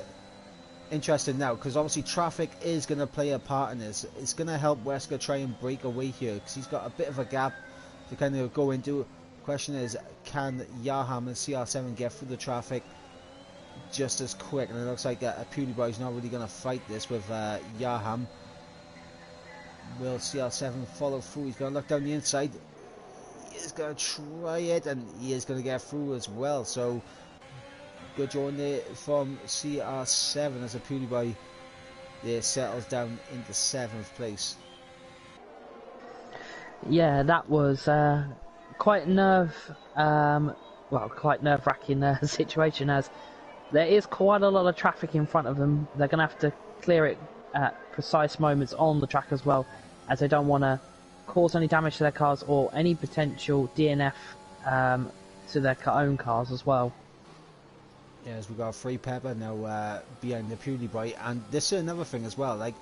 A: interesting now, because obviously traffic is going to play a part in this. It's going to help Wesker try and break away here, because he's got a bit of a gap to kind of go into. Question is, can Yaham and CR7 get through the traffic just as quick? And it looks like a PewDiePie is not really going to fight this with Yaham. Will CR7 follow through? He's going to look down the inside. He is going to try it, and he is going to get through as well. So good join there from CR7 as a PewDiePie there settles down into 7th place.
B: Yeah, that was quite quite nerve-wracking situation, as there is quite a lot of traffic in front of them. They're going to have to clear it at precise moments on the track as well, as they don't want to cause any damage to their cars or any potential DNF to their own cars as well.
A: Yeah, as we got Free Pepper now behind the PewDiePie, and this is another thing as well. Like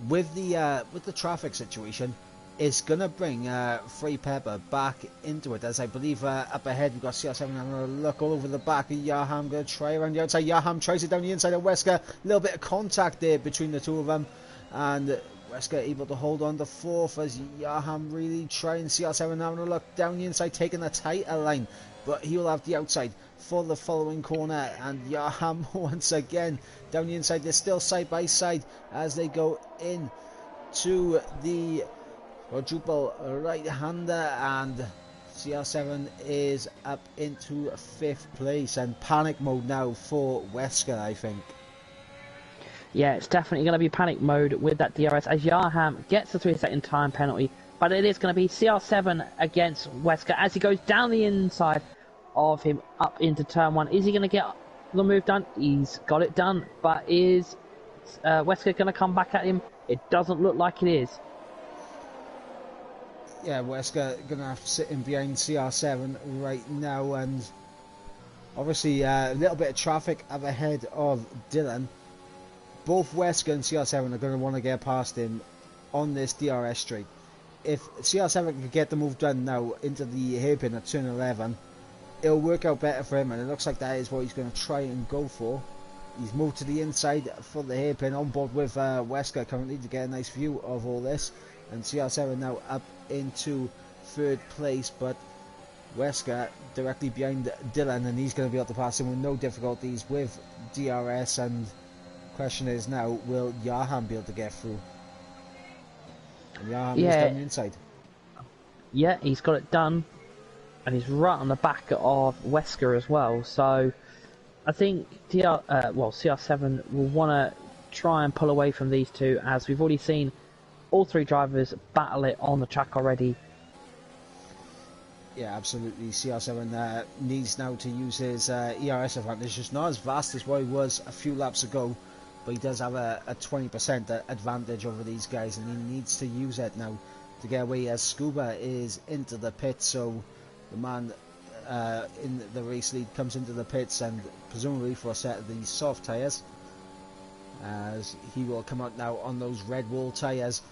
A: with the traffic situation, is going to bring Free Pepper back into it, as I believe up ahead we've got CR7 having a look all over the back. Yaham going to try around the outside. Yaham tries it down the inside of Wesker. A little bit of contact there between the two of them, and Wesker able to hold on to fourth as Yaham really trying. CR7 having a look down the inside, taking a tighter line, but he will have the outside for the following corner, and Yaham once again down the inside. They're still side by side as they go in to the quadruple right-hander, and CR7 is up into 5th place, and panic mode now for Wesker, I think.
B: Yeah, it's definitely going to be panic mode with that DRS as Yaham gets the 3-second time penalty, but it is going to be CR7 against Wesker as he goes down the inside of him up into turn 1. Is he going to get the move done? He's got it done, but is Wesker going to come back at him? It doesn't look like it is.
A: Yeah, Wesker going to have to sit in behind CR7 right now, and obviously a little bit of traffic up ahead of Dylan. Both Wesker and CR7 are going to want to get past him on this DRS straight. If CR7 can get the move done now into the hairpin at turn 11, it'll work out better for him, and it looks like that is what he's going to try and go for. He's moved to the inside for the hairpin, on board with Wesker currently to get a nice view of all this, and CR7 now up into 3rd place, but Wesker directly behind Dylan, and he's going to be able to pass him with no difficulties with DRS. And question is now, will Yaham be able to get through? And Yaham is down the inside.
B: Yeah, he's got it done, and he's right on the back of Wesker as well, so I think CR7 will want to try and pull away from these two, as we've already seen all 3 drivers battle it on the track already.
A: Yeah, absolutely. CR7 needs now to use his ERS advantage. It's not as vast as what he was a few laps ago, but he does have a 20% advantage over these guys, and he needs to use it now to get away, as Scuba is into the pit. So the man in the race lead comes into the pits, and presumably for a set of these soft tyres, as he will come out now on those red wall tyres.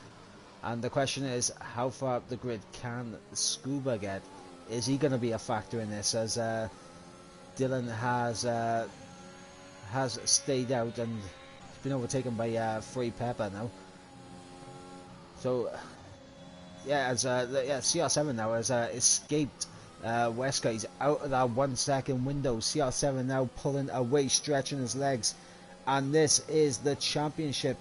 A: And the question is, how far up the grid can Scuba get? Is he going to be a factor in this, as Dylan has stayed out and he's been overtaken by Free Pepper now. So yeah, as CR7 now has escaped Wesker. He's out of that 1 second window. CR7 now pulling away, stretching his legs, and this is the championship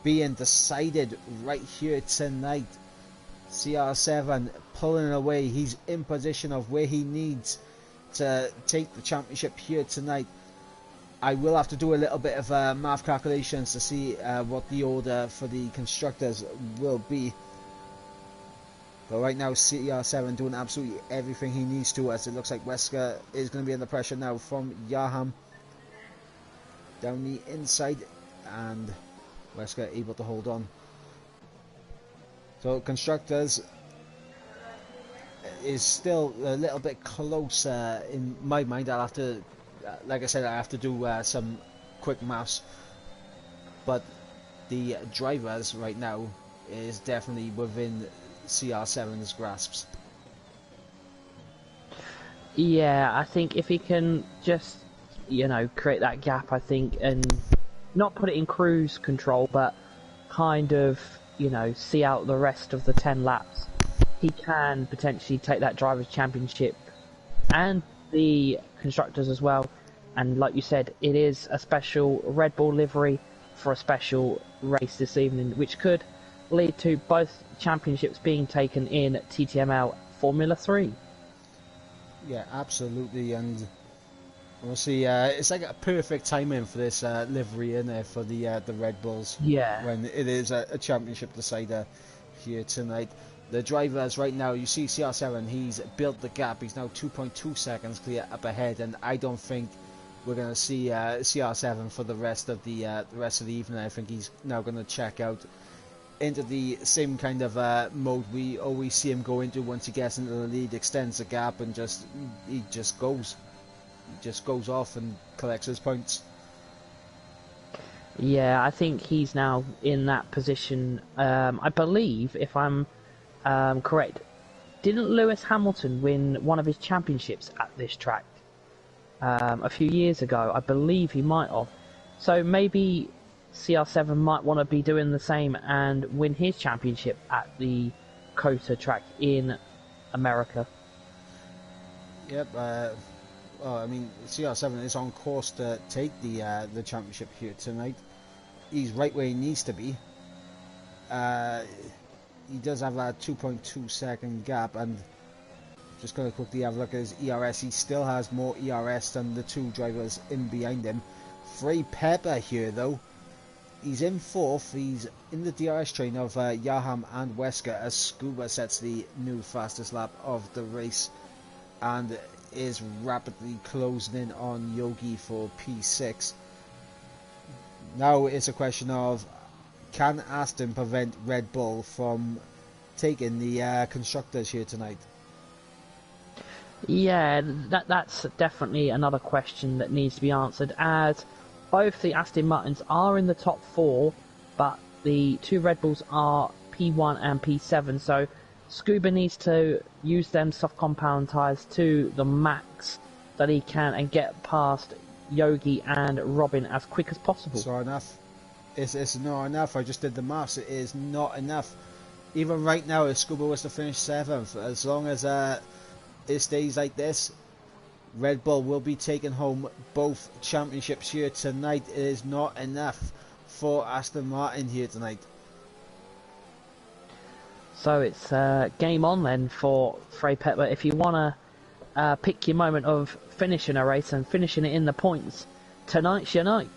A: being decided right here tonight. CR7 pulling away. He's in position of where he needs to take the championship here tonight. I will have to do a little bit of math calculations to see what the order for the constructors will be. But right now CR7 doing absolutely everything he needs to, as it looks like Wesker is going to be under pressure now from Yaham down the inside, and Wesker able to hold on. So constructors is still a little bit close in my mind. I'll have to, like I said, I have to do some quick maths, but the drivers right now is definitely within CR7's grasps.
B: Yeah, I think if he can just, create that gap, I think, and not put it in cruise control, but kind of, see out the rest of the 10 laps, he can potentially take that Drivers' Championship and the Constructors as well. And like you said, it is a special Red Bull livery for a special race this evening, which could lead to both championships being taken in TTML Formula 3. Yeah,
A: absolutely, and obviously it's like a perfect timing for this livery in there for the Red Bulls.
B: Yeah.
A: When it is a championship decider here tonight. The drivers right now, you see CR7, he's built the gap. He's now 2.2 seconds clear up ahead, and I don't think we're going to see CR7 for the rest of the evening. I think he's now going to check out into the same kind of mode we always see him go into once he gets into the lead, extends the gap, and he just goes off and collects his points.
B: Yeah, I think he's now in that position. I believe, if I'm correct. Didn't Lewis Hamilton win one of his championships at this track a few years ago? I believe he might have. So maybe CR7 might want to be doing the same and win his championship at the COTA track in America.
A: Yep. Well, I mean, CR7 is on course to take the championship here tonight. He's right where he needs to be. He does have a 2.2 second gap, and just going to quickly have a look at his ERS. He still has more ERS than the two drivers in behind him. Frey Pepper here, though. He's in fourth. He's in the DRS train of Yaham and Wesker as Scuba sets the new fastest lap of the race and is rapidly closing in on Yogi for P6. Now it's a question of, can Aston prevent Red Bull from taking the constructors here tonight?
B: Yeah, that's definitely another question that needs to be answered, as both the Aston Martins are in the top 4, but the two Red Bulls are P1 and P7, so Scuba needs to use them soft compound tyres to the max that he can and get past Yogi and Robin as quick as possible.
A: It's not enough. It's not enough. I just did the maths. It is not enough. Even right now, if Scuba was to finish 7th, as long as it stays like this, Red Bull will be taking home both championships here tonight. It is not enough for Aston Martin here tonight.
B: So it's game on then for Frey Pepper. If you want to pick your moment of finishing a race and finishing it in the points, tonight's your night.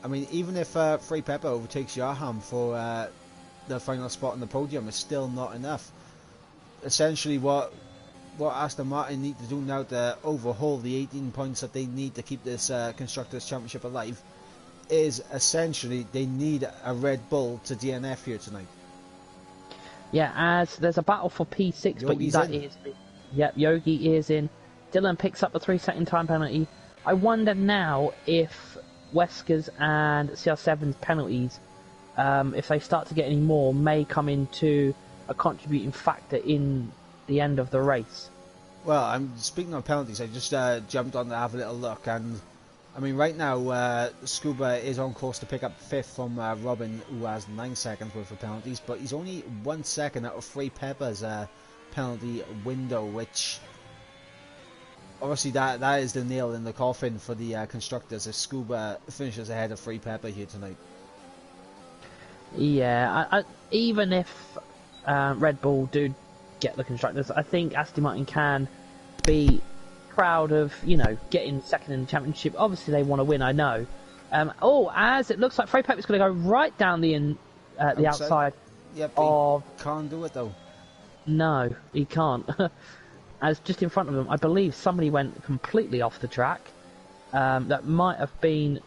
A: I mean, even if Frey Pepper overtakes Yaham for the final spot on the podium, it's still not enough. Essentially, what Aston Martin need to do now to overhaul the 18 points that they need to keep this Constructors' Championship alive is essentially they need a Red Bull to DNF here tonight.
B: Yeah, as there's a battle for P6,
A: Yogi's
B: but that
A: in.
B: is... Yep, Yogi is in. Dylan picks up a 3-second time penalty. I wonder now if Wesker's and CR7's penalties, if they start to get any more, may come into a contributing factor in the end of the race.
A: Well, I'm speaking of penalties. I just jumped on to have a little look, and I mean, right now Scuba is on course to pick up 5th from Robin, who has 9 seconds worth of penalties, but he's only 1 second out of Frey Pepper's penalty window, which obviously that is the nail in the coffin for the constructors if Scuba finishes ahead of Frey Pepper here tonight.
B: Yeah, even if Red Bull do get the constructors, I think Aston Martin can be proud of, you know, getting second in the championship. Obviously they want to win, I know. As it looks like Frey Pepper's going to go right down the outside.
A: Yep,
B: of...
A: can't do it though.
B: No, he can't. As just in front of him, I believe somebody went completely off the track. That might have been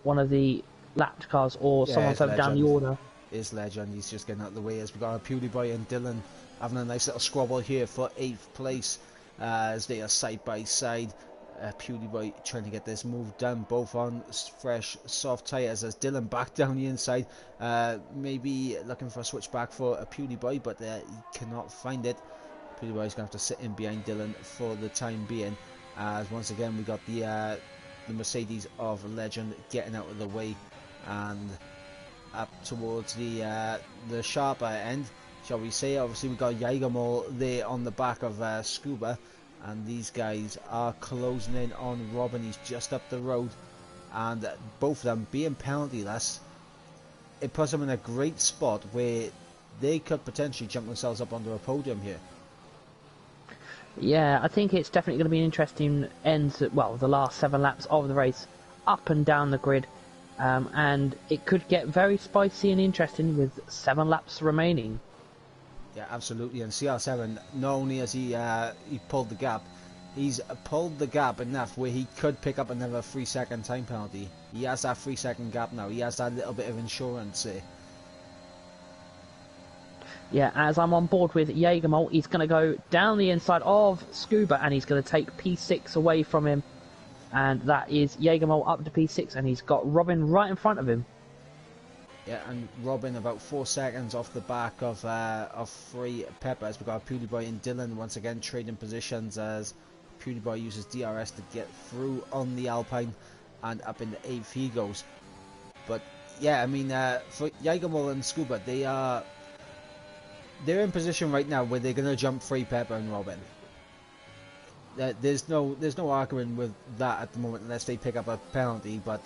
B: one of the lapped cars, or someone further down the order.
A: Is Legend. He's just getting out of the way as we got a PewDiePie and Dylan having a nice little squabble here for 8th place as they are side by side. PewDiePie trying to get this move done, both on fresh soft tyres as Dylan back down the inside, maybe looking for a switch back for a PewDiePie, but he cannot find it. PewDiePie's going to have to sit in behind Dylan for the time being, as once again we got the Mercedes of Legend getting out of the way and up towards the sharper end, shall we say. Obviously we got Jagermol there on the back of Scuba, and these guys are closing in on Robin. He's just up the road, and both of them being penaltyless, it puts them in a great spot where they could potentially jump themselves up onto a podium here.
B: Yeah, I think it's definitely going to be an interesting end to, well, the last 7 laps of the race, up and down the grid, and it could get very spicy and interesting with 7 laps remaining.
A: Yeah, absolutely. And CR7, not only has he pulled the gap, he's pulled the gap enough where he could pick up another 3-second time penalty. He has that 3-second gap now. He has that little bit of insurance there.
B: Yeah, as I'm on board with Jagermol, he's going to go down the inside of Scuba and he's going to take P6 away from him. And that is Jagermol up to P6, and he's got Robin right in front of him.
A: Yeah, and Robin about 4 seconds off the back of Free Pepper, as we got PewDieBoy and Dylan once again trading positions as PewDieBoy uses DRS to get through on the Alpine, and up in the 8th he goes. But yeah, I mean, for Jägermol and Scuba, they're in position right now where they're gonna jump Free Pepper and Robin. There's no arguing with that at the moment unless they pick up a penalty, but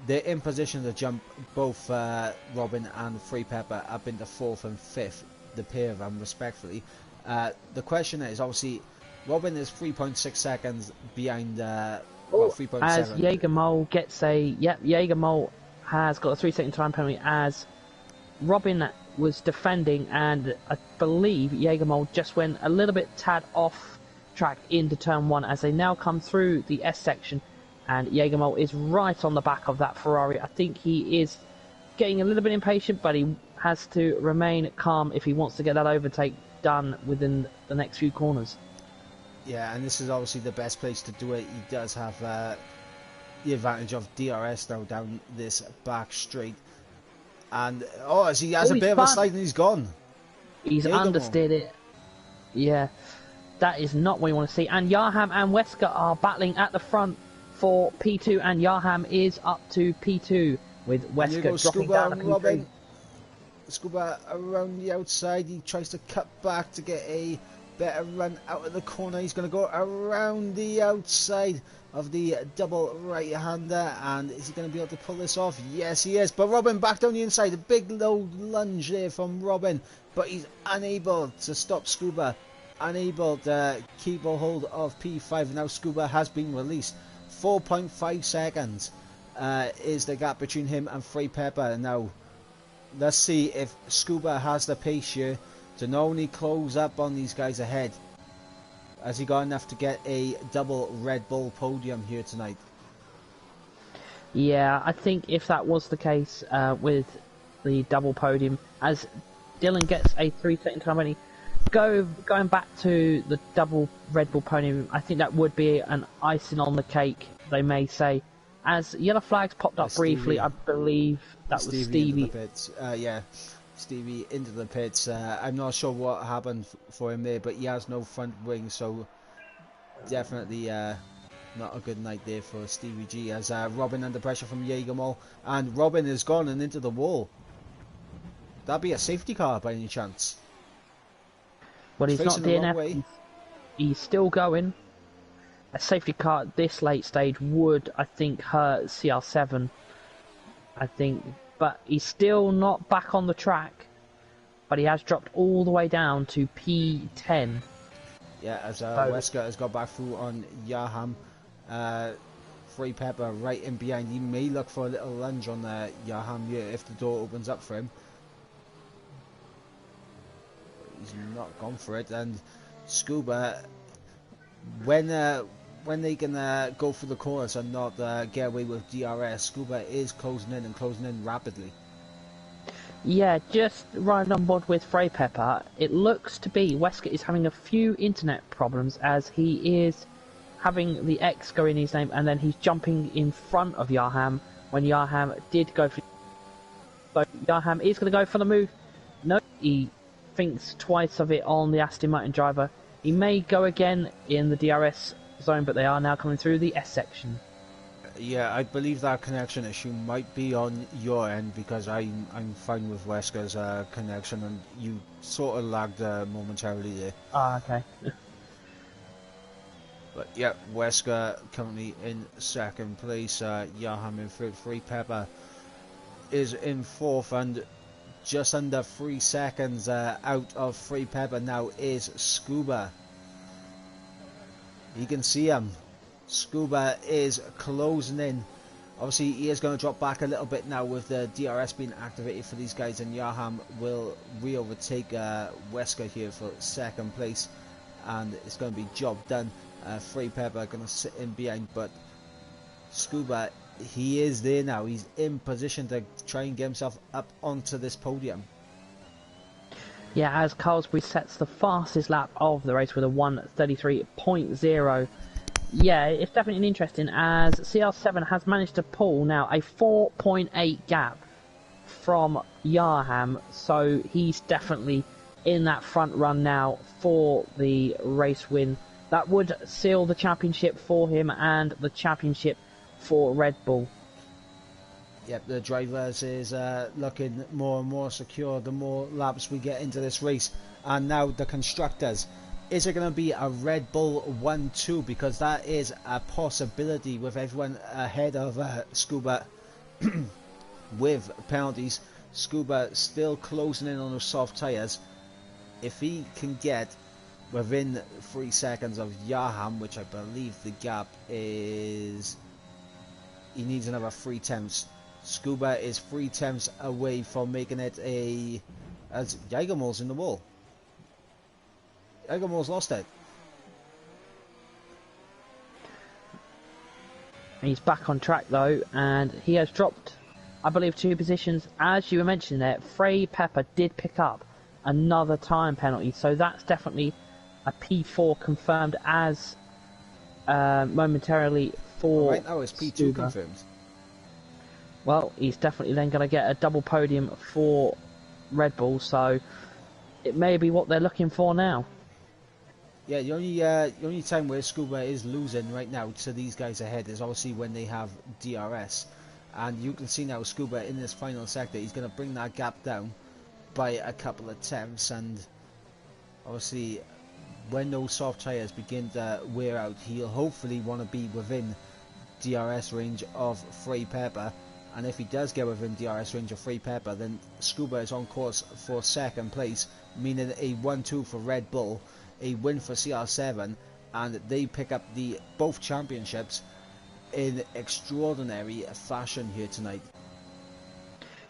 A: they're in position to jump both Robin and Free Pepper up into 4th and 5th, the pair of them respectfully. The question is, obviously, Robin is 3.6 seconds behind 3.7.
B: As Jägermol gets Jägermol has got a 3-second time penalty as Robin was defending, and I believe Jägermol just went a little bit tad off track into turn 1 as they now come through the S section, and Jägermol is right on the back of that Ferrari. I think he is getting a little bit impatient, but he has to remain calm if he wants to get that overtake done within the next few corners. Yeah,
A: and this is obviously the best place to do it. He does have the advantage of DRS now down this back straight. And, as he has a bit of a slide and he's gone.
B: He's understeered it. Yeah, that is not what you want to see. And Yaham and Wesker are battling at the front for P2, and Yaham is up to P2 with Wesker dropping down to P3.
A: Scuba around the outside, he tries to cut back to get a better run out of the corner. He's going to go around the outside of the double right-hander, and is he going to be able to pull this off? Yes, he is. But Robin back down the inside, a big low lunge there from Robin, but he's unable to stop Scuba, unable to keep a hold of P5. Now Scuba has been released. 4.5 seconds is the gap between him and Free Pepper. Now let's see if Scuba has the pace here to not only close up on these guys ahead. Has he got enough to get a double Red Bull podium here tonight?
B: Yeah, I think if that was the case with the double podium, as Dylan gets a 3-second time penalty, going back to the double Red Bull podium, I think that would be an icing on the cake, they may say. As yellow flags popped up briefly, I believe that was Stevie.
A: Yeah, Stevie into the pits. I'm not sure what happened for him there, but he has no front wing, so definitely not a good night there for Stevie G. As Robin under pressure from Jägermol, and Robin is gone and into the wall. That'd be a safety car by any chance?
B: Well, he's not DNF. He's still going. A safety car at this late stage would, I think, hurt CR7. I think, but he's still not back on the track. But he has dropped all the way down to P10.
A: Yeah, as Wesker has got back through on Yaham. Free Pepper right in behind. He may look for a little lunge on Yaham here if the door opens up for him. He's not gone for it, and Scuba, when they can go for the corners and not get away with DRS, Scuba is closing in rapidly.
B: Yeah, just right on board with Frey Pepper. It looks to be Wesker is having a few internet problems as he is having the X go in his name, and then he's jumping in front of Yaham when Yaham did go for. So Yaham is going to go for the move. No, he thinks twice of it on the Aston Martin driver. He may go again in the DRS zone, but they are now coming through the S section.
A: Yeah, I believe that connection issue might be on your end, because I'm fine with Wesker's connection, and you sort of lagged momentarily there.
B: Ah, okay.
A: But yeah, Wesker currently in second place. Yaham in third. Free Pepper is in fourth, and just under 3 seconds out of Free Pepper now is Scuba. You can see him. Scuba is closing in. Obviously, he is going to drop back a little bit now with the DRS being activated for these guys, and Yaham will re-overtake Wesker here for second place, and it's going to be job done. Free Pepper going to sit in behind, but Scuba, he is there now. He's in position to try and get himself up onto this podium.
B: Yeah, as Carlsbury sets the fastest lap of the race with a 1:33.0. Yeah, it's definitely interesting as CR7 has managed to pull now a 4.8 gap from Yarham, so he's definitely in that front run now for the race win. That would seal the championship for him and the championship for Red Bull.
A: Yep, the drivers is looking more and more secure the more laps we get into this race. And now the constructors. Is it going to be a Red Bull 1-2? Because that is a possibility with everyone ahead of Scuba with penalties. Scuba still closing in on those soft tyres. If he can get within 3 seconds of Yarham, which I believe the gap is... He needs another 3 tenths. Scuba is 3 tenths away from making it a... As Jagermo's in the wall. Jagermo's lost it.
B: He's back on track though, and he has dropped, I believe, 2 positions. As you were mentioning there, Frey Pepper did pick up another time penalty, so that's definitely a P4 confirmed as momentarily for...
A: Right now it's P2
B: Scuba.
A: confirmed.
B: Well, he's definitely then going to get a double podium for Red Bull, so it may be what they're looking for now.
A: Yeah, the only time where Scuba is losing right now to these guys ahead is obviously when they have DRS. And you can see now Scuba in this final sector, he's going to bring that gap down by a couple of tenths. And obviously when those soft tyres begin to wear out, he'll hopefully want to be within DRS range of Frey Pepper. And if he does get within DRS range of Frey Pepper, then Scuba is on course for 2nd place, meaning a 1-2 for Red Bull, a win for CR7, and they pick up the both championships in extraordinary fashion here tonight.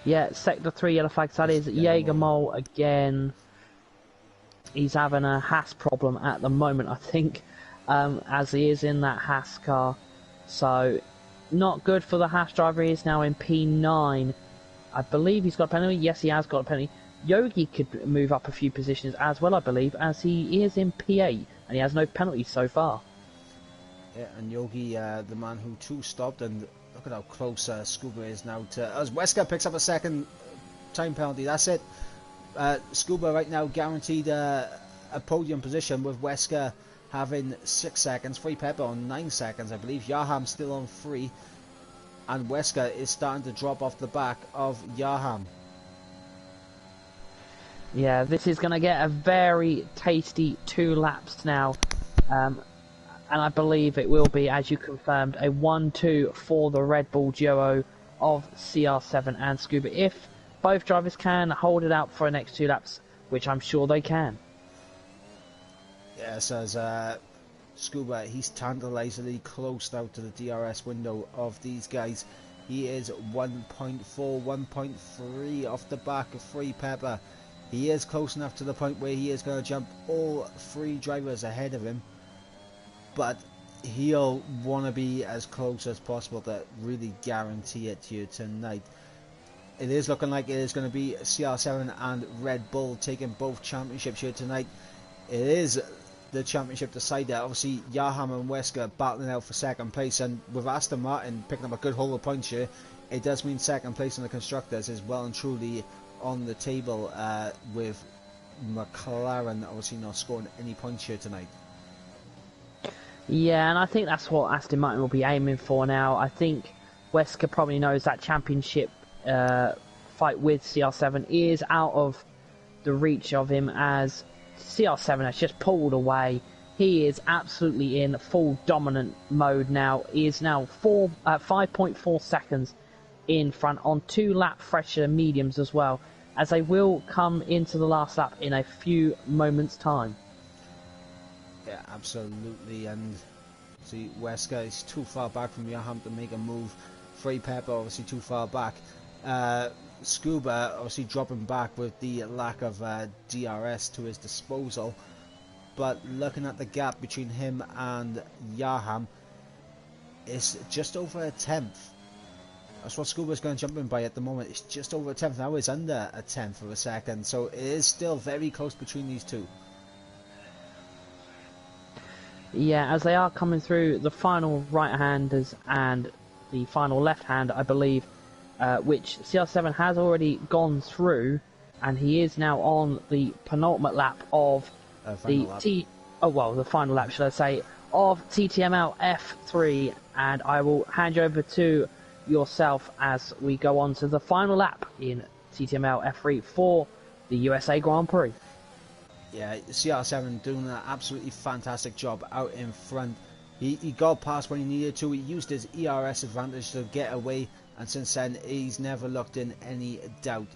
B: Yeah, Sector 3 yellow flags, that is Jagermol again. He's having a Haas problem at the moment, I think, as he is in that Haas car. So, not good for the Haas driver. He is now in P9. I believe he's got a penalty. Yes, he has got a penalty. Yogi could move up a few positions as well, I believe, as he is in P8 and he has no penalties so far.
A: Yeah, and Yogi, the man who 2-stopped, and look at how close Scuba is now to... As Wesker picks up a 2nd time penalty, that's it. Scuba right now guaranteed a podium position, with Wesker having 6 seconds, Frey Pepper on 9 seconds, I believe. Yarham still on 3, and Wesker is starting to drop off the back of Yarham.
B: Yeah, this is going to get a very tasty 2 laps now. And I believe it will be, as you confirmed, a 1-2 for the Red Bull duo of CR7 and Scuba. If both drivers can hold it out for the next 2 laps, which I'm sure they can.
A: Yes, as Scuba, he's tantalizingly close now to the DRS window of these guys. He is 1.4, 1.3 off the back of Frey Pepper. He is close enough to the point where he is going to jump all 3 drivers ahead of him. But he'll want to be as close as possible to really guarantee it here tonight. It is looking like it is going to be CR7 and Red Bull taking both championships here tonight. It is the championship decider. Obviously, Yarham and Wesker battling out for 2nd place. And with Aston Martin picking up a good haul of points here, it does mean 2nd place in the Constructors is well and truly on the table, with McLaren obviously not scoring any points here tonight.
B: Yeah, and I think that's what Aston Martin will be aiming for now. I think Wesker probably knows that championship fight with CR7 is out of the reach of him, as CR7 has just pulled away. He is absolutely in full dominant mode now. He is now 5.4 seconds in front on 2 lap fresher mediums as well, as they will come into the last lap in a few moments time.
A: Yeah, absolutely. And see, Wesker is too far back from Yarham to make a move. Frey Pepper obviously too far back. Scuba obviously dropping back with the lack of DRS to his disposal. But looking at the gap between him and Yarham, it's just over a tenth. That's what Scuba's going to jump in by at the moment. It's just over a tenth. Now it's under a tenth of a second. So it is still very close between these two.
B: Yeah, as they are coming through the final right-handers and the final left-hander, I believe which CR7 has already gone through, and he is now on the penultimate lap of the final lap, should I say, of TTML F3, and I will hand you over to yourself as we go on to the final lap in TTML F3 for the USA Grand Prix.
A: Yeah, CR7 doing an absolutely fantastic job out in front. He got past when he needed to. He used his ERS advantage to get away, and since then he's never looked in any doubt.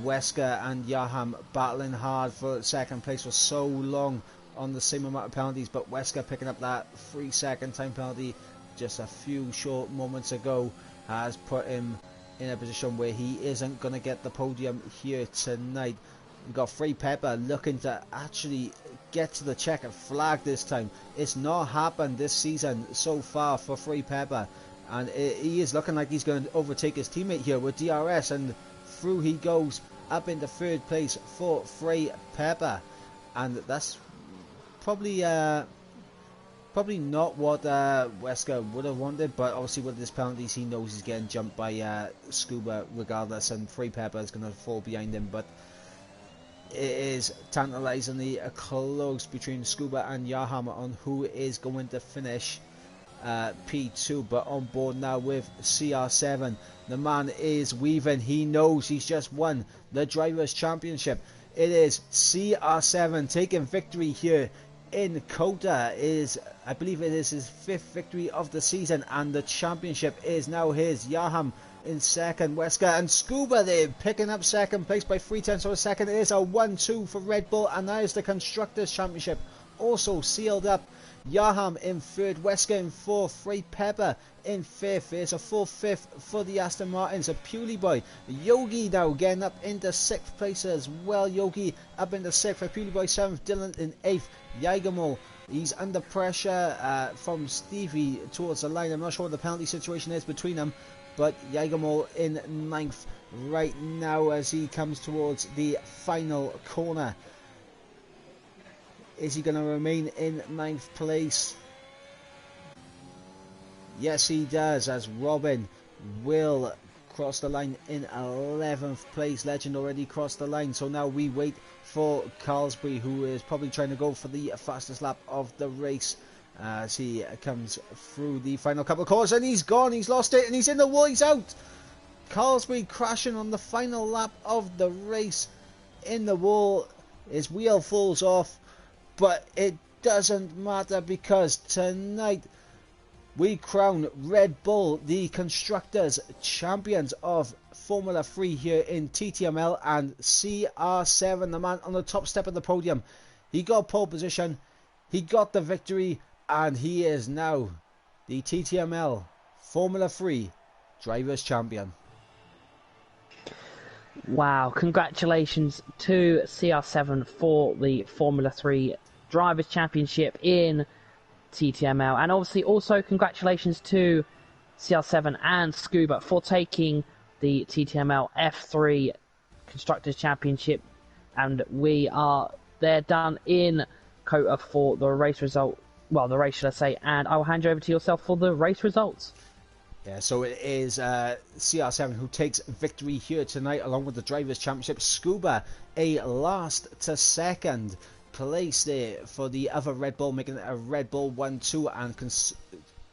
A: Wesker and Yaham battling hard for second place for so long on the same amount of penalties, but Wesker picking up that 3-second time penalty just a few short moments ago has put him in a position where he isn't going to get the podium here tonight. We've got Free Pepper looking to actually get to the checkered flag this time. It's not happened this season so far for Free Pepper, and he is looking like he's going to overtake his teammate here with DRS, and through he goes up into third place for Free Pepper, and that's probably not what Wesker would have wanted, but obviously with his penalties he knows he's getting jumped by Scuba regardless, and Free Pepper is going to fall behind him. But it is tantalisingly close between Scuba and Yaham on who is going to finish P2, but on board now with CR7. The man is weaving. He knows he's just won the Drivers' Championship. It is CR7 taking victory here in Kota. I believe it is his 5th victory of the season, and the championship is now his. Yaham in second, Wesker and Scuba there picking up second place by 3/10 of a second. It is a 1-2 for Red Bull, and that is the Constructors' Championship also sealed up. Yaham in third, Wesker in fourth, Free Pepper in fifth. There's a full fifth for the Aston Martins, a Pewley Boy. Yogi now getting up into sixth place as well. Yogi up into sixth, for Pewley Boy seventh, Dylan in eighth, Yagamol. He's under pressure from Stevie towards the line. I'm not sure what the penalty situation is between them, but Yagamol in ninth right now as he comes towards the final corner. Is he going to remain in ninth place? Yes, he does, as Robin will cross the line in 11th place. Legend already crossed the line, so now we wait for Carlsbury, who is probably trying to go for the fastest lap of the race as he comes through the final couple of corners, and he's gone, he's lost it, and he's in the wall, he's out. Carlsbury crashing on the final lap of the race in the wall. His wheel falls off, but it doesn't matter because tonight we crown Red Bull the Constructors' Champions of Formula 3 here in TTML, and CR7, the man on the top step of the podium, he got pole position, he got the victory, and he is now the TTML Formula 3 Drivers' Champion.
B: Wow, congratulations to CR7 for the Formula 3 Drivers' Championship in TTML, and obviously also congratulations to CR7 and Scuba for taking the TTML F3 Constructors' Championship, and they're done in Kota for the race result, well, the race should I say, and I will hand you over to yourself for the race results.
A: Yeah, so it is CR7 who takes victory here tonight along with the Drivers' Championship. Scuba a last to second place there for the other Red Bull, making it a Red Bull 1-2 and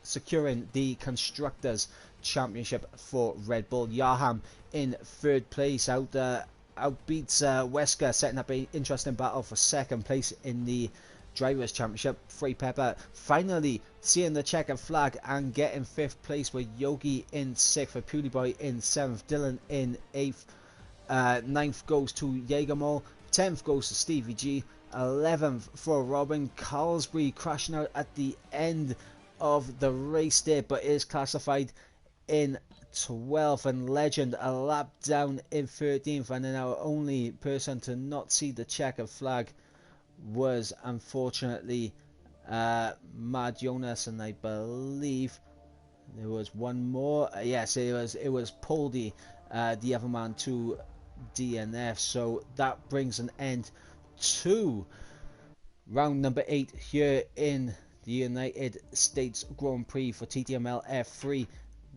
A: securing the Constructors' Championship for Red Bull. Yaham in third place outbeats Wesker, setting up an interesting battle for second place in the Drivers' Championship. Free Pepper finally seeing the checkered flag and getting fifth place, with Yogi in sixth, for Pewley Boy in seventh, Dylan in eighth, ninth goes to Jaegermall, 10th goes to Stevie G, 11th for Robin. Carlsbury crashing out at the end of the race there, but is classified in 12th, and Legend a lap down in 13th, and then our only person to not see the checkered flag was unfortunately Mad Jonas, and I believe there was one more. Yes, it was Poldy, the other man, to DNF. So that brings an end to round number 8 here in the United States Grand Prix for TTML F3.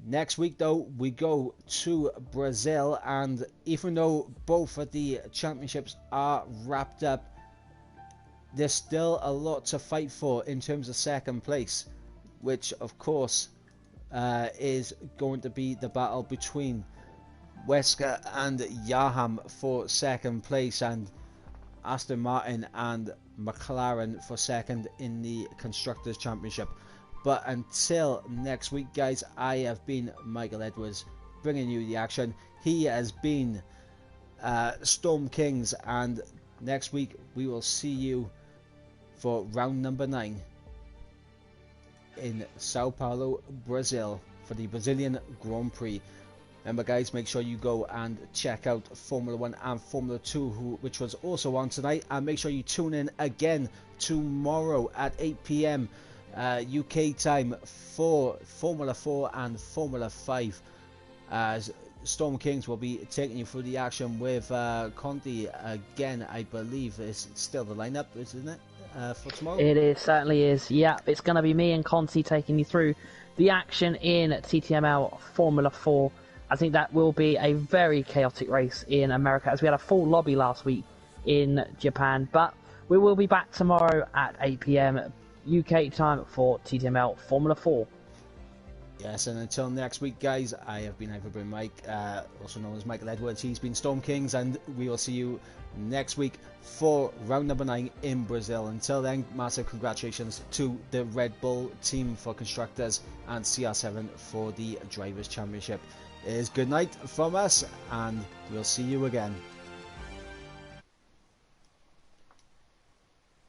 A: Next week, though, we go to Brazil, and even though both of the championships are wrapped up, there's still a lot to fight for in terms of second place, which of course is going to be the battle between Wesker and Yaham for second place, and Aston Martin and McLaren for second in the Constructors' Championship. But until next week, guys, I have been Michael Edwards, bringing you the action. He has been Storm Kings, and next week we will see you for round number 9 in Sao Paulo, Brazil, for the Brazilian Grand Prix. Remember, guys, make sure you go and check out Formula 1 and Formula 2, which was also on tonight, and make sure you tune in again tomorrow at 8 p.m. UK time for Formula 4 and Formula 5, as Storm Kings will be taking you through the action with Conti again. I believe is still the lineup, isn't it, for tomorrow?
B: It is, certainly is. Yeah, it's going to be me and Conti taking you through the action in TTML Formula 4. I think that will be a very chaotic race in America, as we had a full lobby last week in Japan. But we will be back tomorrow at 8 p.m. UK time for TTML Formula 4.
A: Yes, and until next week, guys, I have been Hyperbrin Mike, also known as Michael Edwards. He's been Storm Kings, and we will see you next week for round number 9 in Brazil. Until then, massive congratulations to the Red Bull team for Constructors and CR7 for the Drivers' Championship. It is good night from us, and we'll see you again.